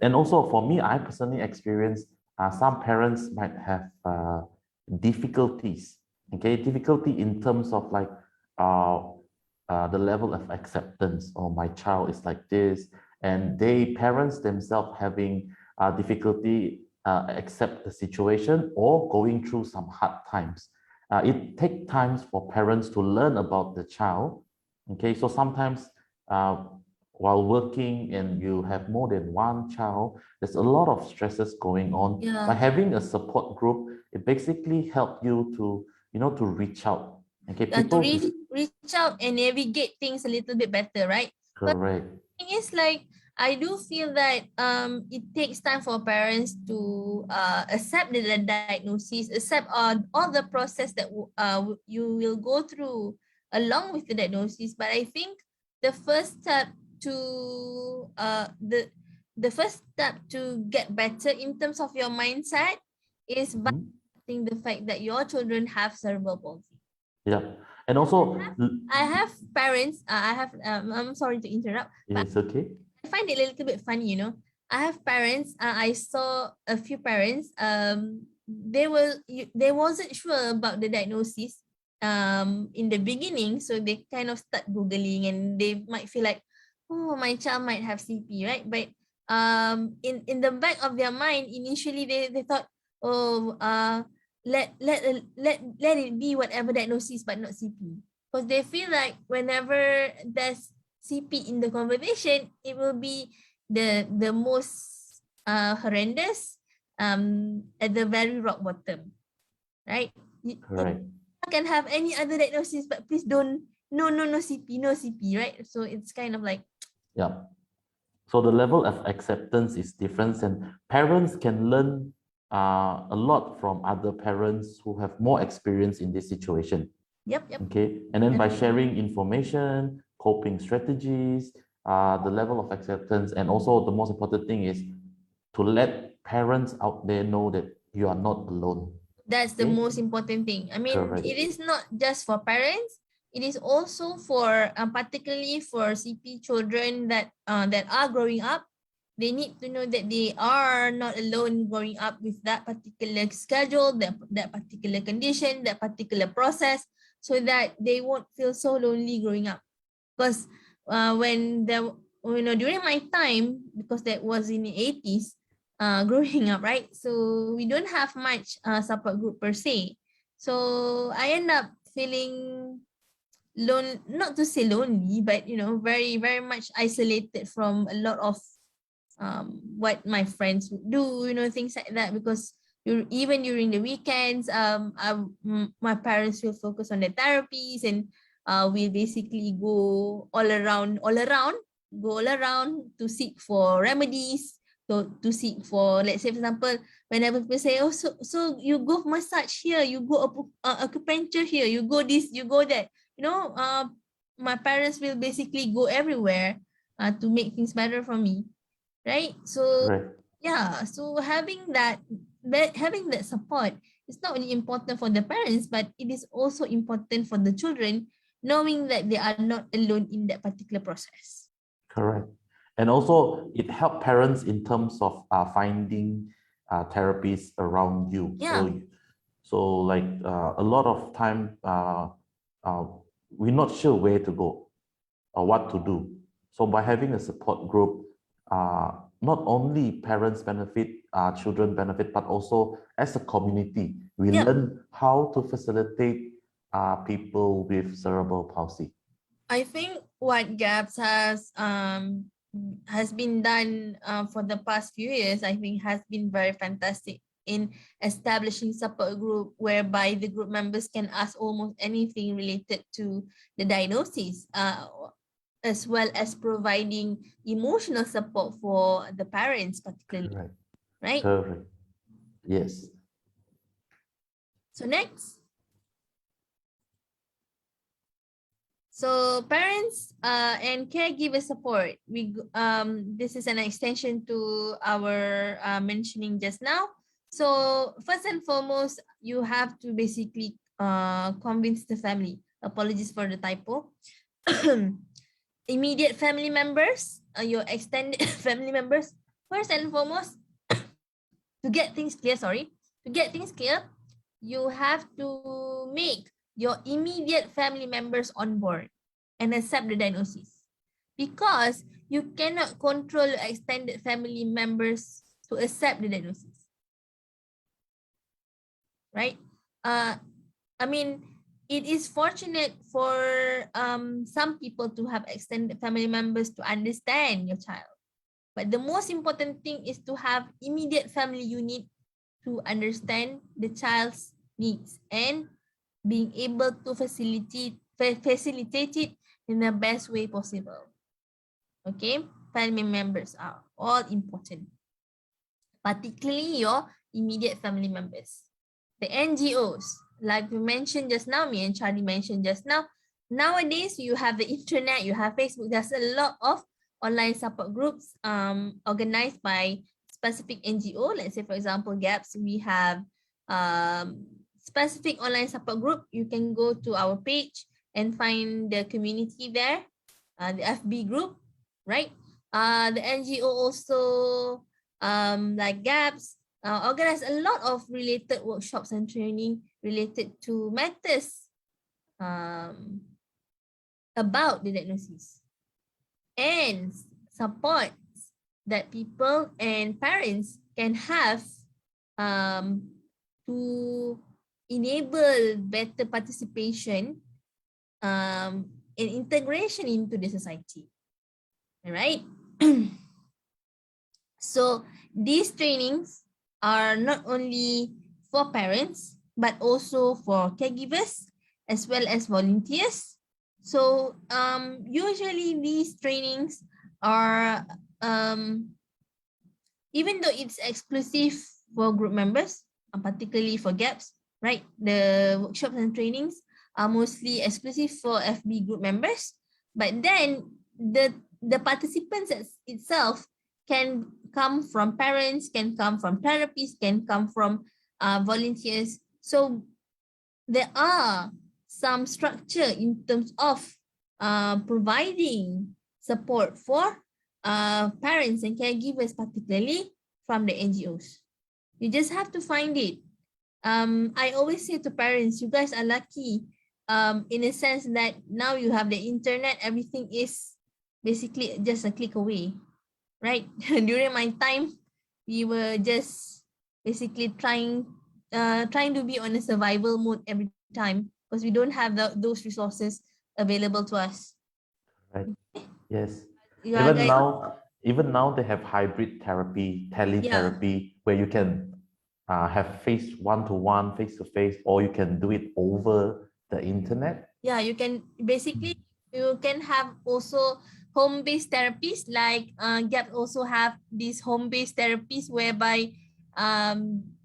And also for me, I personally experienced some parents might have difficulties. Okay, difficulty in terms of like the level of acceptance. Or my child is like this, and they parents themselves having difficulty accept the situation or going through some hard times. It takes times for parents to learn about the child. Okay, so sometimes while working and you have more than one child, there's a lot of stresses going on. Yeah. By having a support group, it basically helps you to, to reach out. Okay, To people. reach out and navigate things a little bit better, right? Correct. But the thing is, like, I do feel that it takes time for parents to accept the diagnosis, accept all the process that you will go through along with the diagnosis. But I think the first step to the first step to get better in terms of your mindset is by accepting the fact that your children have cerebral palsy. Yeah, and also I have parents. I'm sorry to interrupt. It's okay. I find it a little bit funny, you know. I have parents. I saw a few parents. They wasn't sure about the diagnosis. In the beginning, so they kind of start googling, and they might feel like, oh, my child might have CP, right? But in the back of their mind, initially they thought, oh, let it be whatever diagnosis, but not CP, because they feel like whenever there's CP in the conversation, it will be the most horrendous at the very rock bottom, right? Correct. You can have any other diagnosis, but please don't no CP, right? So it's kind of like, yeah. So the level of acceptance is different, and parents can learn a lot from other parents who have more experience in this situation. Yep. Okay, and then by sharing information, coping strategies, the level of acceptance, and also the most important thing is to let parents out there know that you are not alone. That's the most important thing. I mean, Correct. it is not just for parents. It is also for particularly for CP children that are growing up. They need to know that they are not alone growing up with that particular schedule, that particular condition, that particular process, so that they won't feel so lonely growing up. Because during my time, because that was in the 80s, growing up, right? So we don't have much support group per se. So I end up feeling not to say lonely, but very, very much isolated from a lot of what my friends would do, things like that, because even during the weekends, my parents will focus on the therapies, and we basically go all around to seek for remedies, to seek for, let's say, for example, whenever people say, oh, so you go massage here, you go acupuncture here, you go this, you go that, my parents will basically go everywhere to make things better for me, right? So yeah, so having that support is not only important for the parents, but it is also important for the children, knowing that they are not alone in that particular process. Correct. And also it helps parents in terms of finding therapies around you. Yeah. So like a lot of time, we're not sure where to go or what to do. So by having a support group, not only parents benefit, children benefit, but also as a community, we Yeah, learn how to facilitate people with cerebral palsy. I think what GAPS has been done for the past few years, I think has been very fantastic in establishing support group whereby the group members can ask almost anything related to the diagnosis, as well as providing emotional support for the parents particularly, Correct. right? Correct. Yes. So next. So parents and caregiver support. This is an extension to our mentioning just now. So first and foremost, you have to basically convince the family. Apologies for the typo. Immediate family members, your extended family members. First and foremost, to get things clear. To get things clear, you have to make your immediate family members on board and accept the diagnosis, because you cannot control your extended family members to accept the diagnosis, right? I mean, it is fortunate for some people to have extended family members to understand your child, but the most important thing is to have immediate family unit to understand the child's needs and being able to facilitate it in the best way possible. Okay, family members are all important, particularly your immediate family members. The NGOs, like we mentioned just now, me and Charlie mentioned just now, nowadays you have the internet, you have Facebook, there's a lot of online support groups organized by specific NGO. Let's say, for example, GAPS, we have specific online support group. You can go to our page and find the community there, the FB group, right? The NGO also, like GAPS, organize a lot of related workshops and training related to matters about the diagnosis and support that people and parents can have to enable better participation and integration into the society. All right. So these trainings are not only for parents, but also for caregivers as well as volunteers. So usually these trainings are, even though it's exclusive for group members, particularly for GAPS, right? The workshops and trainings are mostly exclusive for FB group members, but then the participants itself can come from parents, can come from therapists, can come from volunteers. So there are some structure in terms of providing support for parents and caregivers, particularly from the NGOs. You just have to find it. I always say to parents, you guys are lucky in a sense that now you have the internet, everything is basically just a click away, right? During my time, we were just basically trying to be on a survival mode every time because we don't have those resources available to us. Right. Yes. Yeah, Even guys. now, even now they have hybrid therapy, Yeah, teletherapy, where you can have face one-to-one, face-to-face, or you can do it over the internet. yeah. You can basically, you can have also home-based therapies, like GAP also have these home-based therapies whereby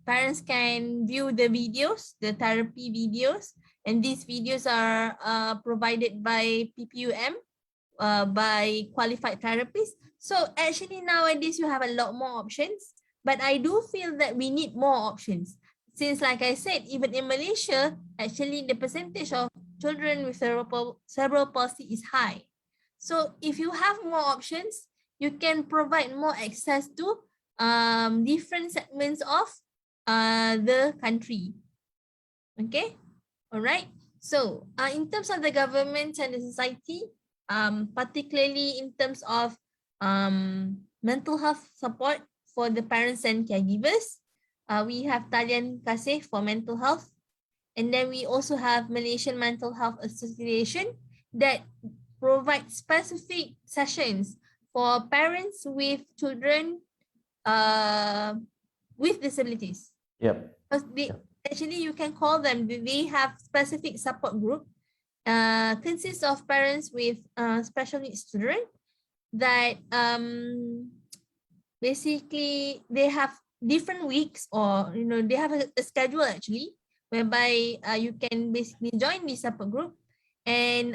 parents can view the videos, the therapy videos, and these videos are provided by PPUM, by qualified therapists. So actually nowadays you have a lot more options, but I do feel that we need more options. Since like I said, even in Malaysia, actually the percentage of children with cerebral palsy is high. So if you have more options, you can provide more access to different segments of the country. Okay, all right. So in terms of the government and the society, particularly in terms of mental health support for the parents and caregivers, we have Talian Kasih for mental health. And then we also have Malaysian Mental Health Association that provides specific sessions for parents with children with disabilities. Yep. Because they, actually, you can call them, they have specific support group, consists of parents with special needs children that basically they have different weeks, or they have a schedule actually, whereby you can basically join this support group and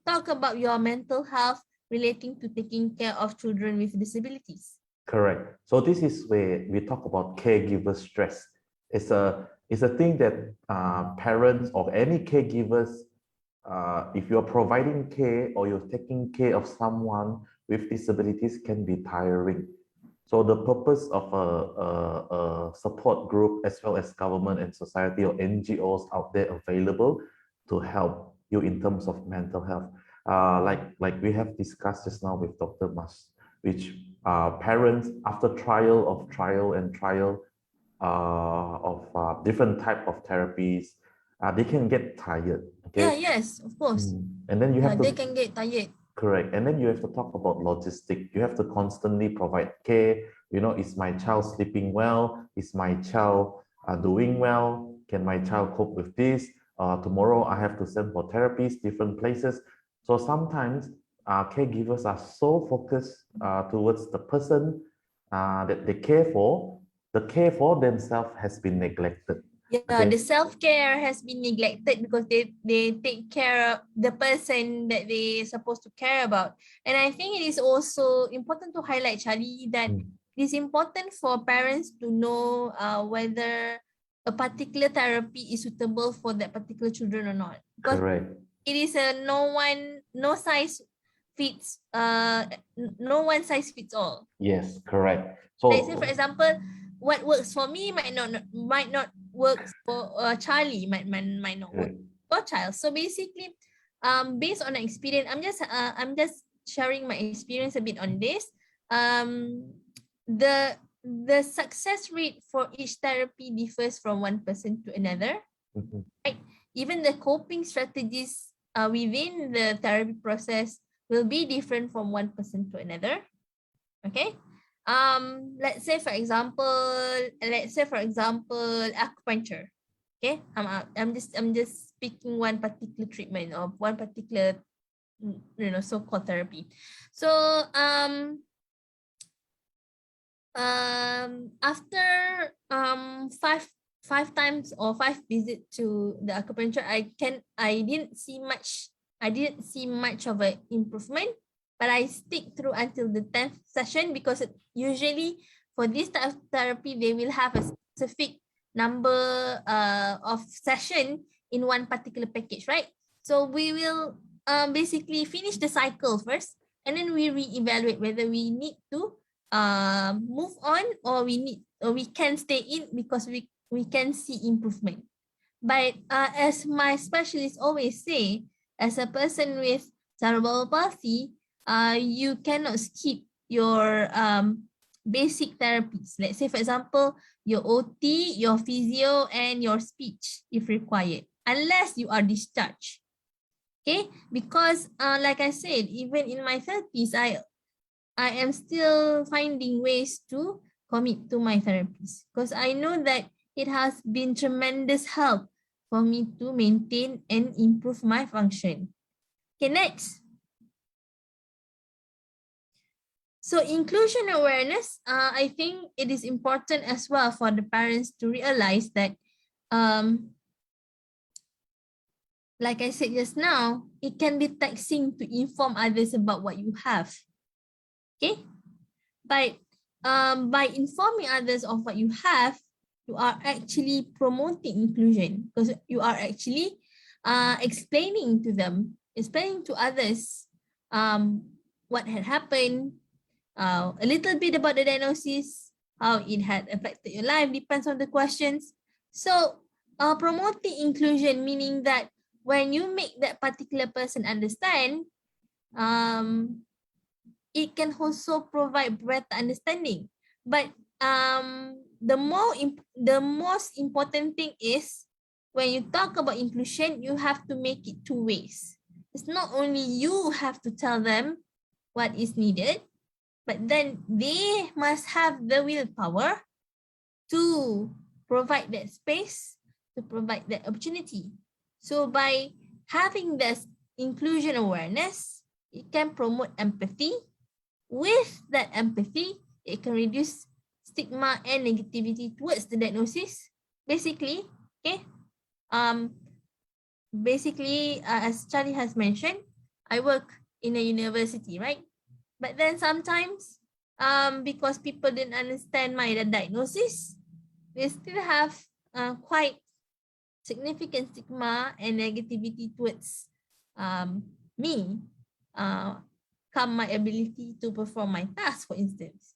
talk about your mental health relating to taking care of children with disabilities. Correct. So this is where we talk about caregiver stress. It's a thing that parents or any caregivers, if you're providing care or you're taking care of someone with disabilities, can be tiring. So the purpose of a support group, as well as government and society or NGOs out there available to help you in terms of mental health, like we have discussed just now with Dr. Mas, which parents, after trial of different type of therapies, they can get tired. Okay. Yeah, yes, of course. And then you have They to can get tired. correct. And then you have to talk about logistic. You have to constantly provide care. Is my child sleeping well? Is my child doing well? Can my child cope with this? Tomorrow I have to send for therapies, different places. So sometimes caregivers are so focused towards the person that they care for. The care for themselves has been neglected. Yeah, Okay. the self-care has been neglected because they take care of the person that they supposed to care about. And I think it is also important to highlight, Charlie, that it is important for parents to know whether a particular therapy is suitable for that particular children or not. Because Correct. it is no size fits no one size fits all. Yes, correct. So Like say for example, what works for me might not work for Charlie, might not work for child. So basically, based on the experience, I'm just sharing my experience a bit on this. The success rate for each therapy differs from one person to another. Right? Even the coping strategies within the therapy process will be different from one person to another. Okay. Let's say for example acupuncture. Okay, I'm just picking one particular treatment or one particular so-called therapy. So after five times or five visits to the acupuncture, I didn't see much of an improvement. But I stick through until the 10th session, because usually for this type of therapy, they will have a specific number of session in one particular package, right? So we will basically finish the cycle first, and then we reevaluate whether we need to move on, or we can stay in because we can see improvement. But as my specialist always say, as a person with cerebral palsy, you cannot skip your basic therapies. Let's say, for example, your OT, your physio, and your speech if required, unless you are discharged. Okay, because like I said, even in my 30s, I am still finding ways to commit to my therapies, because I know that it has been tremendous help for me to maintain and improve my function. Okay, next. So inclusion awareness, I think it is important as well for the parents to realize that, like I said just now, it can be taxing to inform others about what you have. Okay, but by informing others of what you have, you are actually promoting inclusion, because you are actually explaining to others what had happened, a little bit about the diagnosis, how it had affected your life, depends on the questions. So promoting inclusion, meaning that when you make that particular person understand, it can also provide better understanding. But the most important thing is when you talk about inclusion, you have to make it two ways. It's not only you have to tell them what is needed, but then they must have the willpower to provide that space, to provide that opportunity. So by having this inclusion awareness, it can promote empathy. With that empathy, it can reduce stigma and negativity towards the diagnosis. Basically, okay, as Charlie has mentioned, I work in a university, right? But then sometimes, because people didn't understand my diagnosis, they still have quite significant stigma and negativity towards me, come my ability to perform my task, for instance,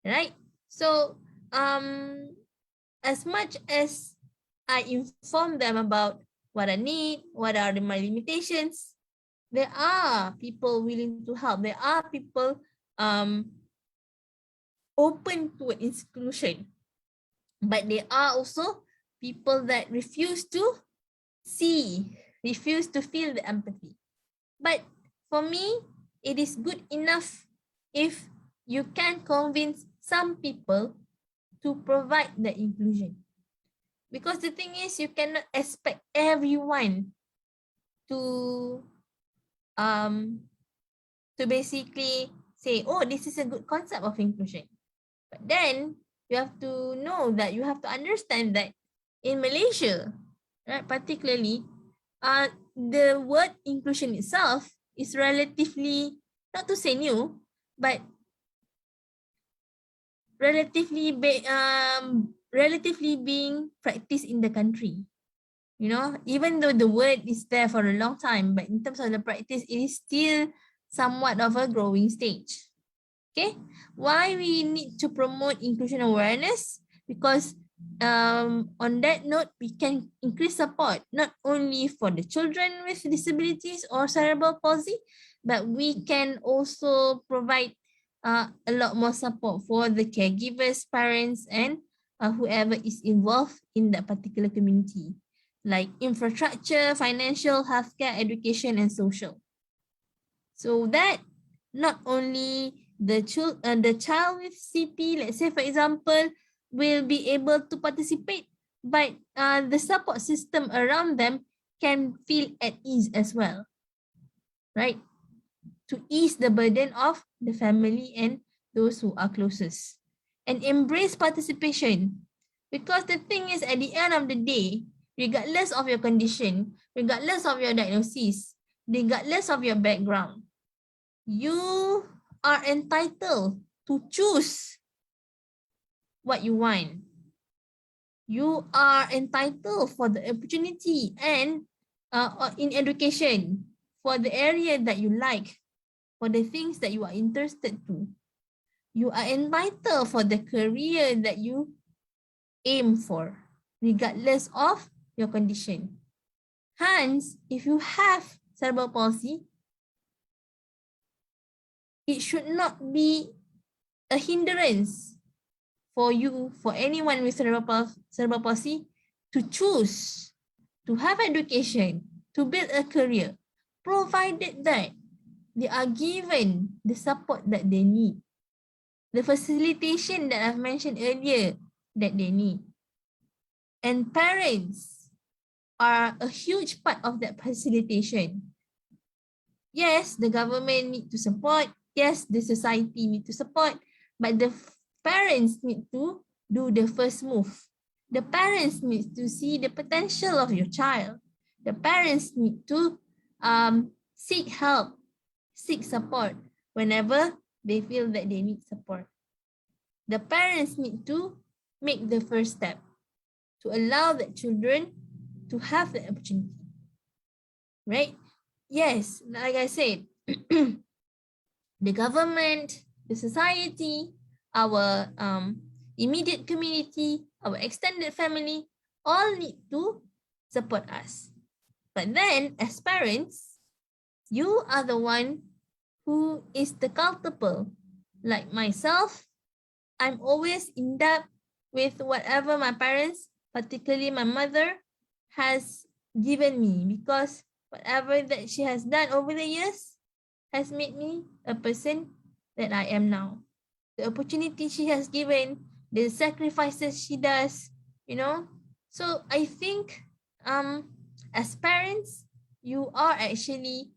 right? So as much as I inform them about what I need, what are my limitations, there are people willing to help. There are people open to inclusion, but there are also people that refuse to see, refuse to feel the empathy. But for me, it is good enough if you can convince some people to provide the inclusion. Because the thing is, you cannot expect everyone to basically say, oh, this is a good concept of inclusion. But then you have to know that you have to understand that in Malaysia, right, particularly, the word inclusion itself is relatively, not to say new, but relatively being practiced in the country. You know, even though the word is there for a long time, but in terms of the practice, it is still somewhat of a growing stage. Okay, why we need to promote inclusion awareness? Because on that note, we can increase support not only for the children with disabilities or cerebral palsy, but we can also provide a lot more support for the caregivers, parents, and whoever is involved in that particular community, like infrastructure, financial, healthcare, education, and social. So that not only the child with CP, let's say for example, will be able to participate, but the support system around them can feel at ease as well, right? To ease the burden of the family and those who are closest. And embrace participation. Because the thing is, at the end of the day, regardless of your condition, regardless of your diagnosis, regardless of your background, you are entitled to choose what you want. You are entitled for the opportunity and in education, for the area that you like, for the things that you are interested to. You are entitled for the career that you aim for, regardless of your condition. Hence, if you have cerebral palsy, it should not be a hindrance for you, for anyone with cerebral palsy, to choose, to have education, to build a career, provided that they are given the support that they need, the facilitation that I've mentioned earlier that they need. And parents are a huge part of that facilitation. Yes, the government need to support. Yes, the society need to support, but the parents need to do the first move. The parents need to see the potential of your child. The parents need to seek help, seek support whenever they feel that they need support. The parents need to make the first step to allow the children to have the opportunity, right? Yes, like I said, the government, the society, our immediate community, our extended family, all need to support us. But then as parents, you are the one who is the culpable. Like myself, I'm always in debt with whatever my parents, particularly my mother, has given me, because whatever that she has done over the years has made me a person that I am now. The opportunity she has given, the sacrifices she does, you know. So I think as parents, you are actually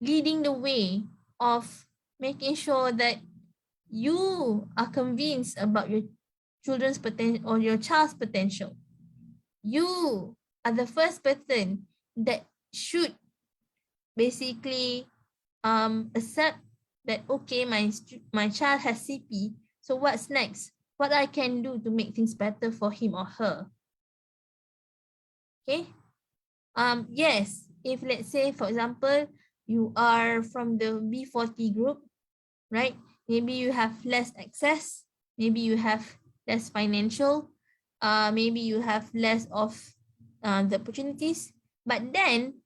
leading the way of making sure that you are convinced about your children's potential or your child's potential. You are the first person that should basically accept that, okay, my child has CP, so what's next? What I can do to make things better for him or her? Okay. Yes, if let's say, for example, you are from the B40 group, right? Maybe you have less access, maybe you have less financial, maybe you have less of the opportunities, but then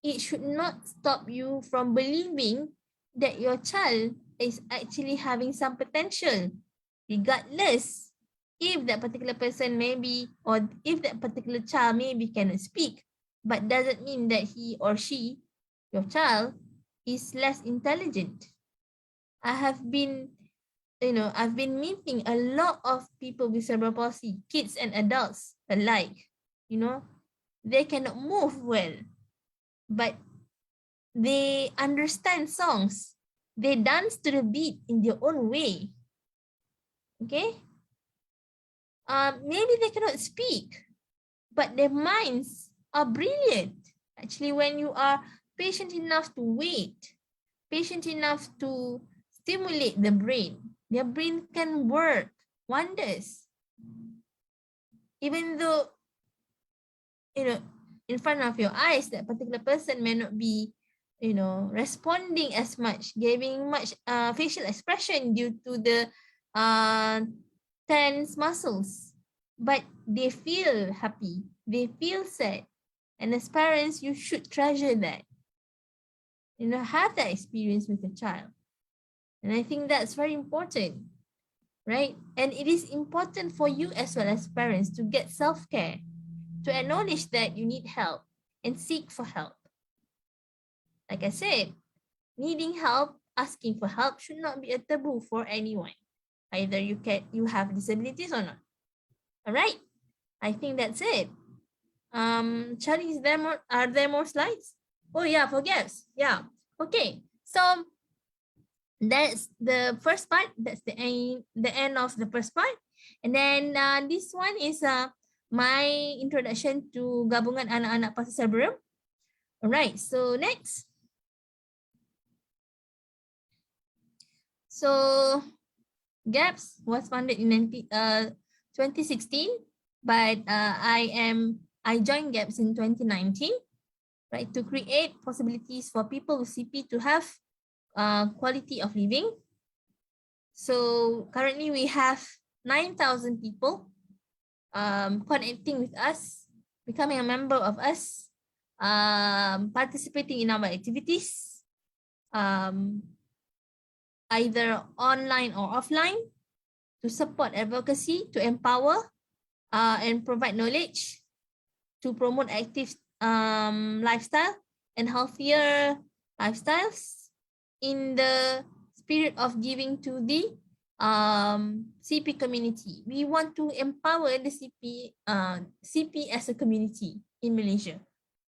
it should not stop you from believing that your child is actually having some potential, regardless if that particular person maybe, or if that particular child maybe cannot speak, but doesn't mean that he or she, your child, is less intelligent. I have been, I've been meeting a lot of people with cerebral palsy, kids and adults alike, they cannot move well, but they understand songs. They dance to the beat in their own way. Okay? Maybe they cannot speak, but their minds are brilliant. Actually, when you are patient enough to wait, patient enough to stimulate the brain, their brain can work wonders. Even though, in front of your eyes, that particular person may not be, responding as much, giving much facial expression due to the tense muscles, but they feel happy, they feel sad. And as parents, you should treasure that, have that experience with the child. And I think that's very important, right? And it is important for you as well as parents to get self-care, to acknowledge that you need help and seek for help. Like I said, needing help, asking for help should not be a taboo for anyone. Either you have disabilities or not. All right, I think that's it. Charlie, are there more slides? Oh yeah, for gaps. Yeah. Okay. So that's the first part. That's the end of the first part. And then this one is my introduction to Gabungan Anak-Anak Palsi Serebrum. All right. So next. So GAPS was founded in 2016, but I joined GAPS in 2019, right, to create possibilities for people with CP to have quality of living. So currently we have 9,000 people connecting with us, becoming a member of us, participating in our activities, either online or offline, to support advocacy, to empower and provide knowledge, to promote active lifestyle and healthier lifestyles in the spirit of giving to the CP community. We want to empower the CP as a community in Malaysia,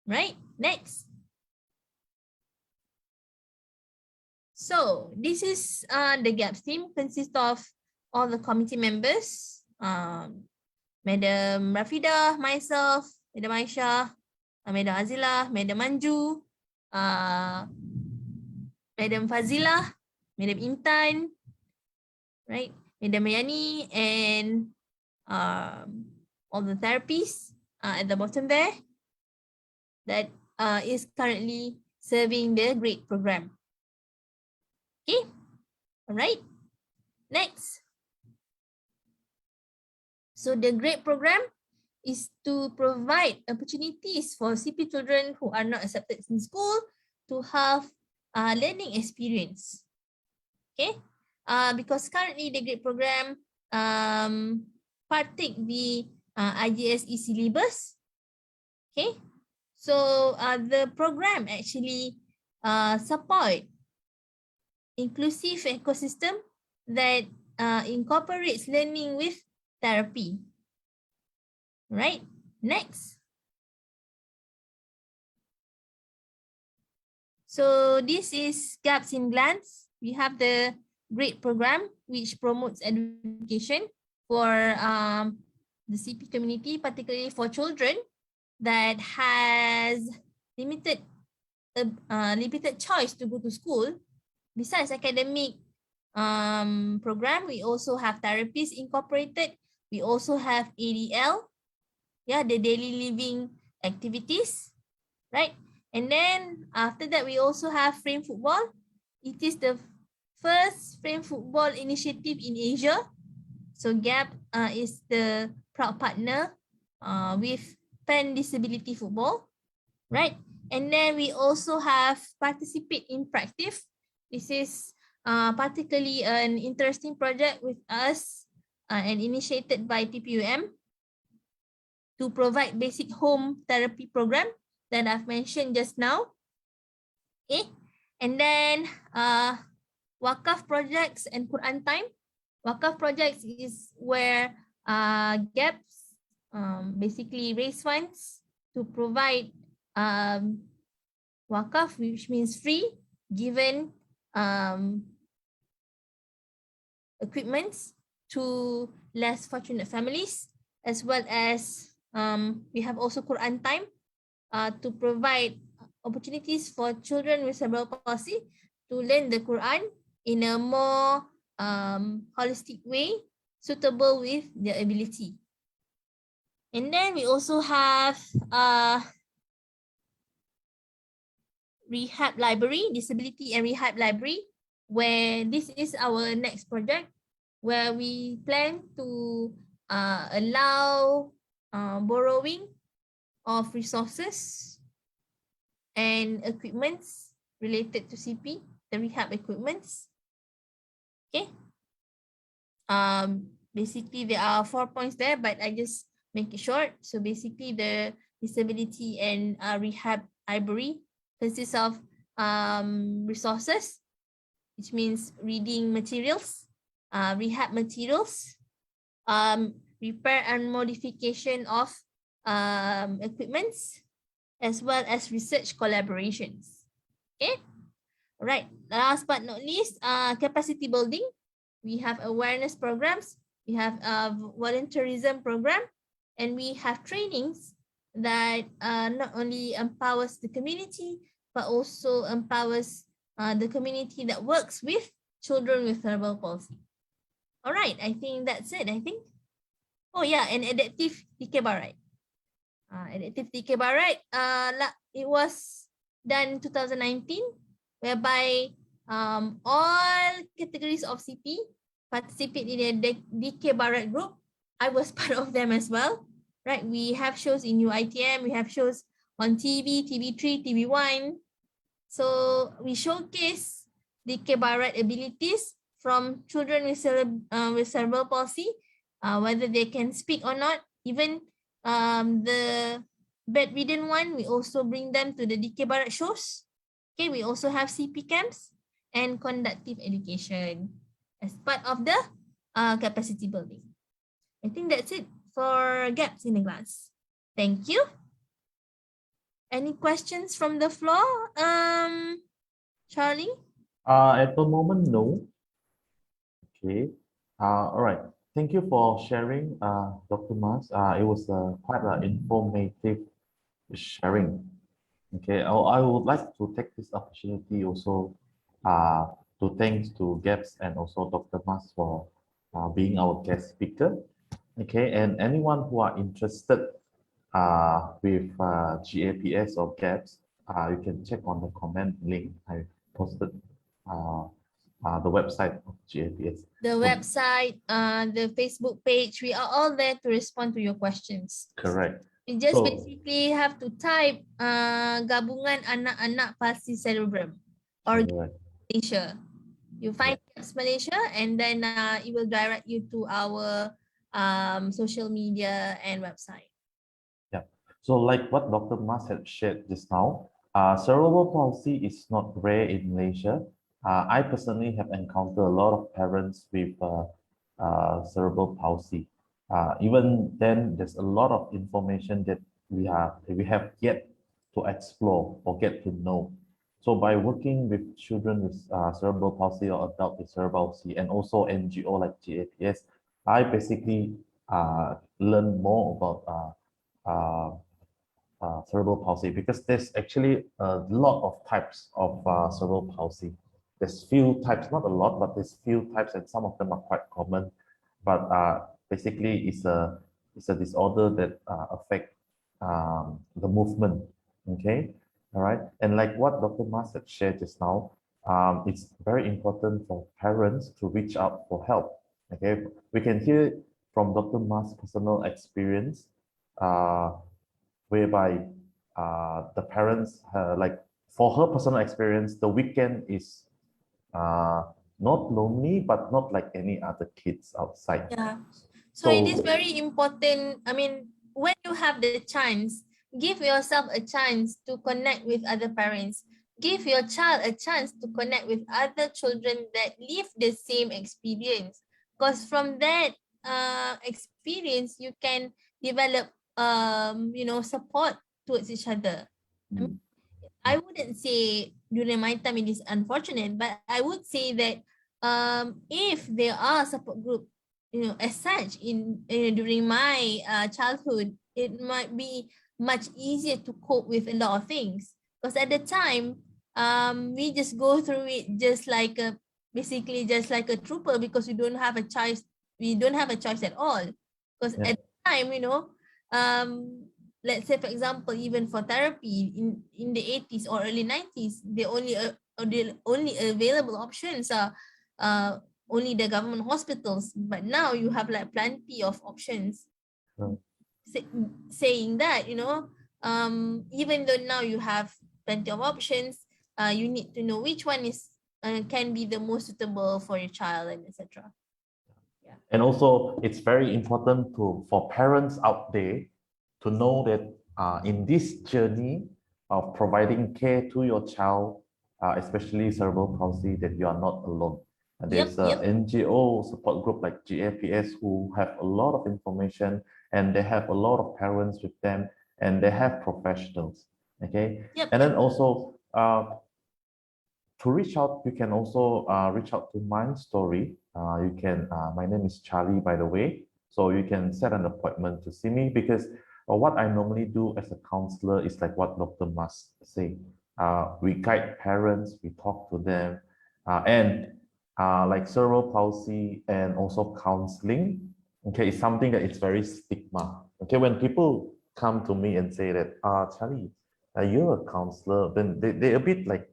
right? Next. So this is the GAPS team, consists of all the committee members, Madam Rafida, myself, Madam Aisha, Madam Azila, Madam Manju, Madam Fazila, Madam Intan, right? Madam Mayani, and all the therapists at the bottom there that is currently serving the GREAT program. Okay, all right. Next. So the GRADE program is to provide opportunities for CP children who are not accepted in school to have learning experience. Okay, because currently the GRADE program partake the IGSE syllabus. Okay, so the program actually support inclusive ecosystem that incorporates learning with therapy. Right, next. So this is Gaps in Glance. We have the GRADE program, which promotes education for the CP community, particularly for children that has limited choice to go to school. Besides academic program, we also have therapies incorporated. We also have ADL, yeah, the daily living activities, right? And then after that, we also have frame football. It is the first frame football initiative in Asia. So GAP is the proud partner with Pan Disability Football, right? And then we also have participate in practice. This is particularly an interesting project with us and initiated by TPUM to provide basic home therapy program that I've mentioned just now. Okay, and then Wakaf projects and Quran time. Wakaf projects is where GAPs basically raise funds to provide Wakaf, which means free, given equipments to less fortunate families, as well as we have also Quran time to provide opportunities for children with cerebral palsy to learn the Quran in a more holistic way, suitable with their ability. And then we also have rehab library, disability and rehab library, where this is our next project, where we plan to allow borrowing of resources and equipments related to CP, the rehab equipments. Okay. Basically, there are 4 points there, but I just make it short. So basically, the disability and rehab library consists of resources, which means reading materials, rehab materials, repair and modification of equipments, as well as research collaborations. Okay. All right. Last but not least, capacity building. We have awareness programs. We have a volunteerism program, and we have trainings that not only empowers the community, but also empowers the community that works with children with cerebral palsy. All right, I think that's it, I think. Oh yeah, and adaptive decay bar ride. Adaptive decay bar ride, it was done in 2019, whereby all categories of CP participate in a decay bar ride group. I was part of them as well, right? We have shows in UITM, we have shows on TV, TV3, TV1. So we showcase decay bar ride abilities from children with cerebral palsy, whether they can speak or not. Even the bedridden one, we also bring them to the decay bar ride shows. Okay, we also have CP camps and conductive education as part of the capacity building. I think that's it for gaps in the glass. Thank you. Any questions from the floor? Charlie? At the moment, no. Okay. All right. Thank you for sharing, Dr. Mas. It was quite an informative sharing. Okay. I would like to take this opportunity also to thanks to GAPS and also Dr. Mas for being our guest speaker. Okay. And anyone who are interested with GAPS or GAPS, you can check on the comment link I posted the website of GAPS. The So, website, the Facebook page, we are all there to respond to your questions. correct. You just So, basically have to type Gabungan Anak-Anak Palsi Serebrum or correct. Malaysia. You find Gaps Malaysia, and then it will direct you to our social media and website. Yeah. So like what Dr. Mas had shared just now, cerebral palsy is not rare in Malaysia. I personally have encountered a lot of parents with cerebral palsy. Even then, there's a lot of information that we have yet to explore or get to know. So by working with children with cerebral palsy or adult with cerebral palsy, and also NGO like GAPS, I basically learn more about cerebral palsy because there's actually a lot of types of cerebral palsy. There's few types, not a lot, but there's few types, and some of them are quite common. But basically, it's a disorder that affect the movement. Okay, all right. And like what Dr. Mas had shared just now, it's very important for parents to reach out for help. Okay, we can hear from Dr. Mas' personal experience. Whereby the parents like for her personal experience, the weekend is not lonely, but not like any other kids outside. Yeah. So it is So very important. I mean, when you have the chance, give yourself a chance to connect with other parents. Give your child a chance to connect with other children that live the same experience. Because from that experience, you can develop support towards each other. I mean, I wouldn't say during my time it is unfortunate, but I would say that if there are support group, as such during my childhood, it might be much easier to cope with a lot of things. Because at the time, we just go through it just like basically just like a trooper because we don't have a choice. We don't have a choice at all. Because yeah, at the time, um, let's say for example even for therapy in the 80s or early 90s the only available options are only the government hospitals, but now you have like plenty of options. right. Saying that even though now you have plenty of options, you need to know which one is can be the most suitable for your child and etc. Yeah. And also, it's very important for parents out there to know that in this journey of providing care to your child, especially cerebral palsy, that you are not alone. And Yep, there's a yep. NGO support group like GAPS who have a lot of information, and they have a lot of parents with them, and they have professionals. Okay, Yep, and then yep. also to reach out, you can also reach out to my story. You can, my name is Charlie, by the way. So you can set an appointment to see me because what I normally do as a counselor is like what Dr. Mas say. We guide parents, we talk to them, and like cerebral palsy and also counseling. Okay, it's something that it's very stigma. Okay, when people come to me and say that, Charlie, you're a counselor, then they a bit like,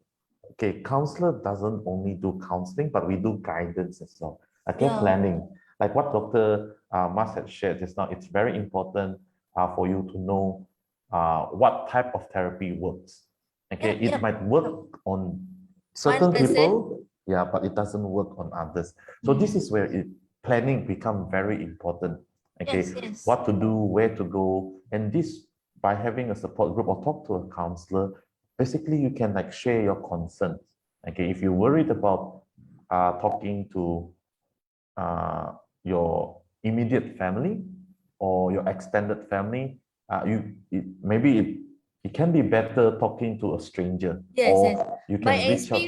okay, counselor doesn't only do counseling, but we do guidance as well. Okay, Yeah. planning. Like what Dr. Mas had shared just now, it's very important for you to know what type of therapy works. Okay, Yep, it yep. might work on One certain person. people, yeah, but it doesn't work on others. So this is where planning become very important. Yes, Okay, yes. what to do, where to go, and this by having a support group or talk to a counselor, basically you can like share your concerns. Okay, if you're worried about talking to uh, your immediate family or your extended family, maybe it can be better talking to a stranger, Yes, yes. or you can reach out.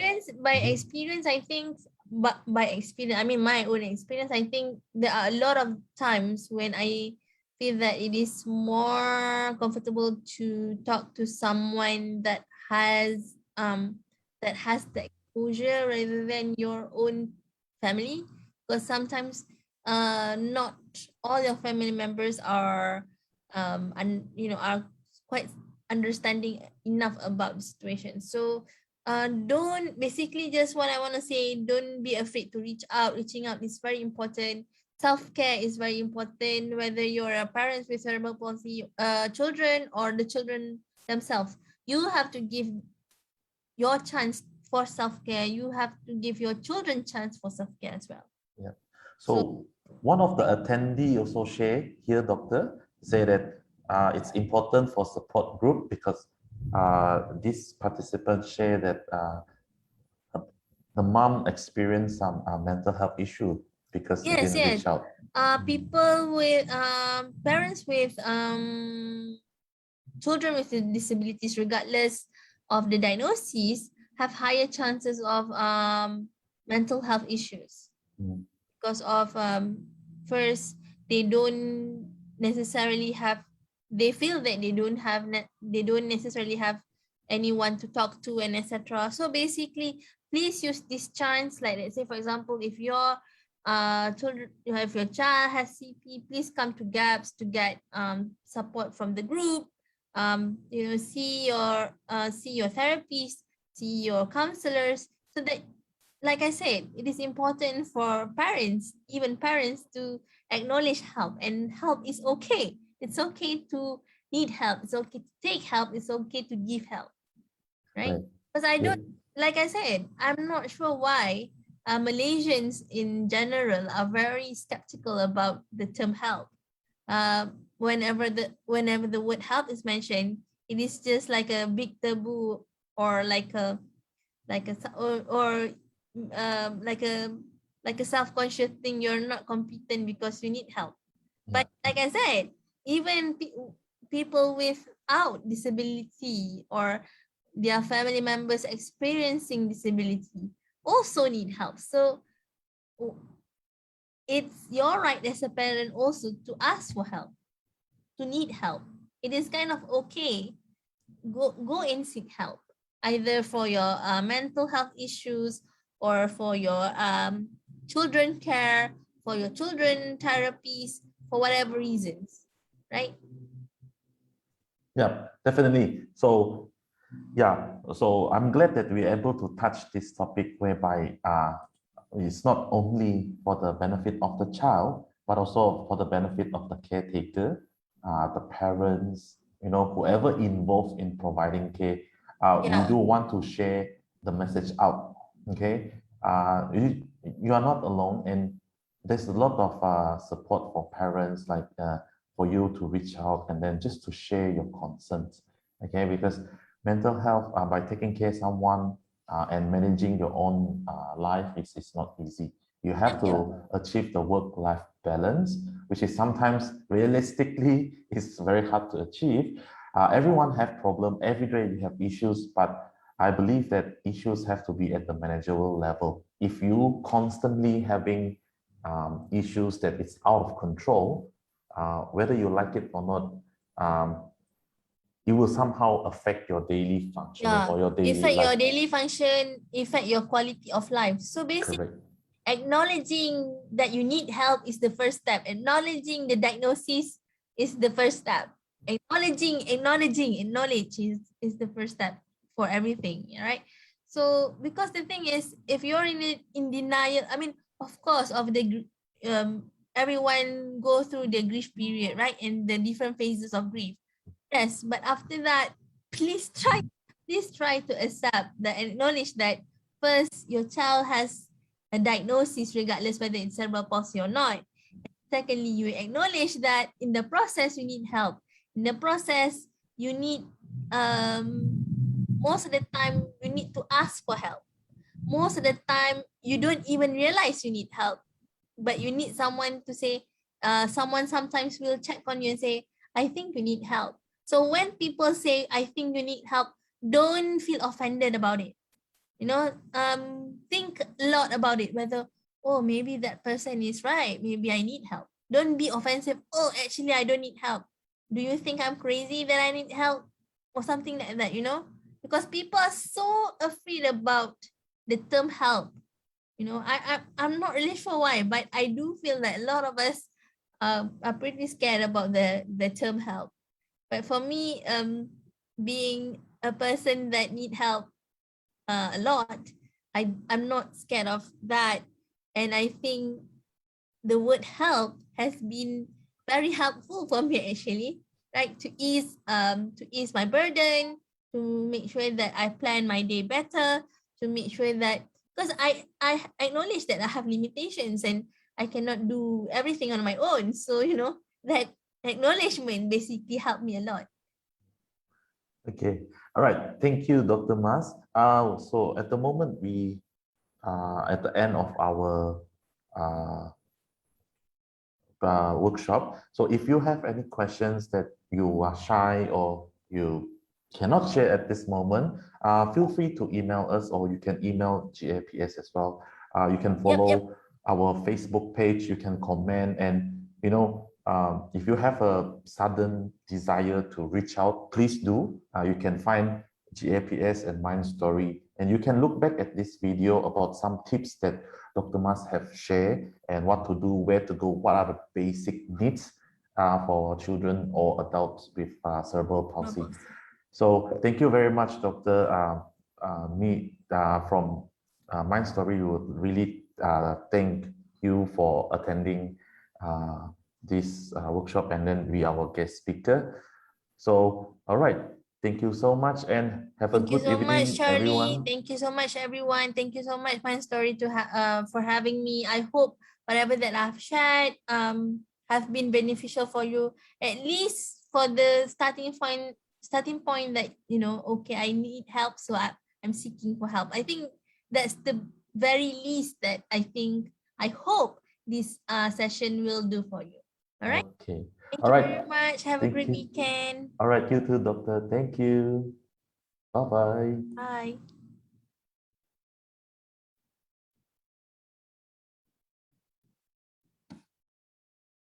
By Mhm. experience, I think, but by experience, I mean my own experience, I think there are a lot of times when I feel that it is more comfortable to talk to someone that has the exposure rather than your own family. Because sometimes not all your family members are are quite understanding enough about the situation. So don't basically just what I want to say, don't be afraid to reach out. Reaching out is very important. Self-care is very important, whether you're a parent with cerebral palsy children or the children themselves. You have to give your chance for self-care. You have to give your children chance for self-care as well. Yeah. So one of the attendee also share here, doctor, say that it's important for support group because this participant share that the mom experienced some mental health issue because he Yes, didn't yes. reach out. People with parents with children with disabilities, regardless of the diagnosis, have higher chances of mental health issues Mm. because of first, they don't necessarily have, they feel that they don't necessarily have anyone to talk to, and etc. So basically, please use this chance. Like, let's say for example, if your children, if your child has CP, please come to GAPS to get support from the group. See your therapist, see your counselors, so that, like I said, it is important for parents, even parents, to acknowledge help, and help is okay. It's okay to need help. It's okay to take help. It's okay to give help, right? Right. Because I Yeah. don't, like I said, I'm not sure why Malaysians in general are very skeptical about the term help. Whenever the word help is mentioned, it is just like a big taboo, or like a self-conscious thing. You're not competent because you need help. Yeah. But like I said, even people without disability or their family members experiencing disability also need help. So it's your right as a parent also to ask for help, to need help. It is kind of okay. Go and seek help, either for your mental health issues, or for your children care, for your children therapies, for whatever reasons, right? Yeah, definitely. So yeah, so I'm glad that we're able to touch this topic whereby it's not only for the benefit of the child, but also for the benefit of the caretaker, the parents, whoever involved in providing care. We do want to share the message out. Okay, you are not alone, and there's a lot of support for parents, like for you to reach out and then just to share your concerns. Okay, because mental health, by taking care of someone and managing your own life is not easy. You have to achieve the work-life balance, which is sometimes realistically is very hard to achieve. Everyone have problem. Every day you have issues, but I believe that issues have to be at the manageable level. If you constantly having issues that it's out of control, whether you like it or not, it will somehow affect your daily functioning or your daily Affect life. your daily function, affect your quality of life. So basically, Correct. acknowledging that you need help is the first step. Acknowledging the diagnosis is the first step. Acknowledge is the first step for everything, right? So because the thing is, if you're in denial, I mean, of course, everyone go through the grief period, right? And the different phases of grief. Yes, but after that, please try to accept that and acknowledge that first, your child has a diagnosis, regardless whether it's cerebral palsy or not. Secondly, you acknowledge that in the process you need help. In the process, you need most of the time you need to ask for help. Most of the time you don't even realize you need help, but you need someone to say, someone sometimes will check on you and say, I think you need help. So when people say, I think you need help, don't feel offended about it. Think a lot about it, whether, oh, maybe that person is right. Maybe I need help. Don't be offensive. Oh, actually, I don't need help. Do you think I'm crazy that I need help? Or something like that, Because people are so afraid about the term help. I'm not really sure why, but I do feel that a lot of us are pretty scared about the term help. But for me, being a person that need help, a lot. I'm not scared of that. And I think the word help has been very helpful for me actually, right? To ease my burden, to make sure that I plan my day better, to make sure that, because I acknowledge that I have limitations and I cannot do everything on my own. So, that acknowledgement basically helped me a lot. Okay. All right. Thank you, Dr. Mas. So at the moment, we at the end of our uh, workshop. So if you have any questions that you are shy or you cannot share at this moment, feel free to email us, or you can email GAPS as well. You can follow our Facebook page, you can comment, and if you have a sudden desire to reach out, please do. You can find GAPS and Mind Story, and you can look back at this video about some tips that Dr. Mas have shared, and what to do, where to go, what are the basic needs for children or adults with cerebral palsy. So thank you very much, Dr. Me from Mind Story. We would really thank you for attending this workshop, and then be our guest speaker. So, all right. Thank you so much, and have a good evening, everyone. Thank you so much, everyone. Thank you so much, Mind Story, for having me. I hope whatever that I've shared have been beneficial for you, at least for the starting point that, okay, I need help, so I'm seeking for help. I think that's the very least that I hope this session will do for you. All right. Okay. Thank you very much. Have a great weekend. All right. You too, Doctor. Thank you. Bye-bye. Bye.